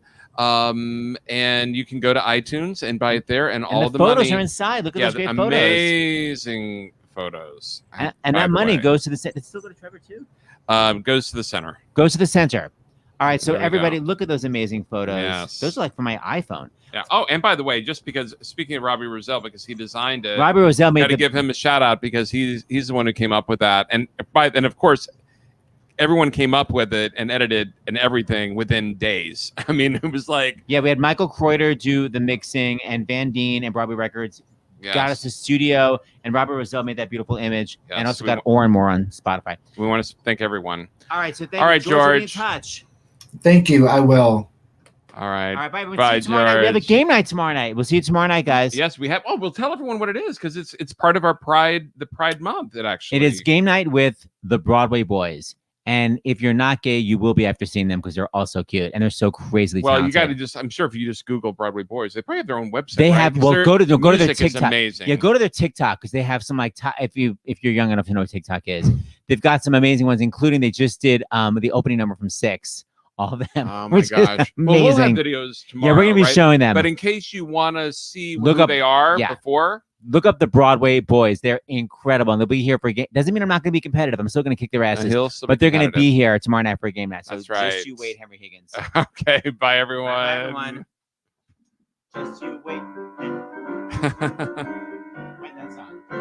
And you can go to iTunes and buy it there. And all the the photos money are inside. Look at those great amazing photos. And that money goes to the center. Does it still go to Trevor too? Goes to the center. Goes to the center. All right, so There we everybody, go. look at those amazing photos. Yes. Those are like for my iPhone. Yeah. Oh, and by the way, just because speaking of Robbie Roselle, because he designed it, Robbie Roselle made got to give him a shout out, because he's the one who came up with that, and of course, everyone came up with it and edited and everything within days. I mean, it was like, yeah, we had Michael Kreuter do the mixing, and Van Deen and Broadway Records got us to studio, and Robert Roselle made that beautiful image, and also got Oren Moore on Spotify. We want to thank everyone. All right, so All right, George. We'll be in George. touch. Thank you. I will. All right. All right, bye. We'll Bye, see you tomorrow night. We have a George. game night tomorrow night. We'll see you tomorrow night, guys. Yes, we have. Oh, we'll tell everyone what it is, because it's part of our Pride Month. It actually. It is game night with the Broadway Boys. And if you're not gay, you will be after seeing them, because they're all so cute and they're so crazily talented. You got to just, I'm sure if you just Google Broadway Boys, they probably have their own website. They right? have, 'Cause well, their go to their music is TikTok. amazing. Yeah, go to their TikTok, because they have some if you're young enough to know what TikTok is. They've got some amazing ones, including they just did the opening number from 6. All of them. Oh my which is gosh. amazing. Well, we'll have videos tomorrow. Yeah, we're gonna be right? showing them. But in case you want to see Look who up- they are yeah. before, Look up the Broadway Boys. They're incredible. And they'll be here for a game. Doesn't mean I'm not going to be competitive. I'm still going to kick their asses. he'll still be But they're going to competitive. be here tomorrow night for a game night. So That's right. just you wait, Henry Higgins. Okay, bye everyone. Bye, everyone. Just you wait. Write that song. How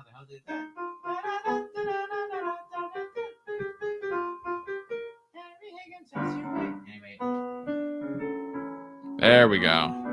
the hell did that? Henry Higgins, just you wait. Anyway. There we go.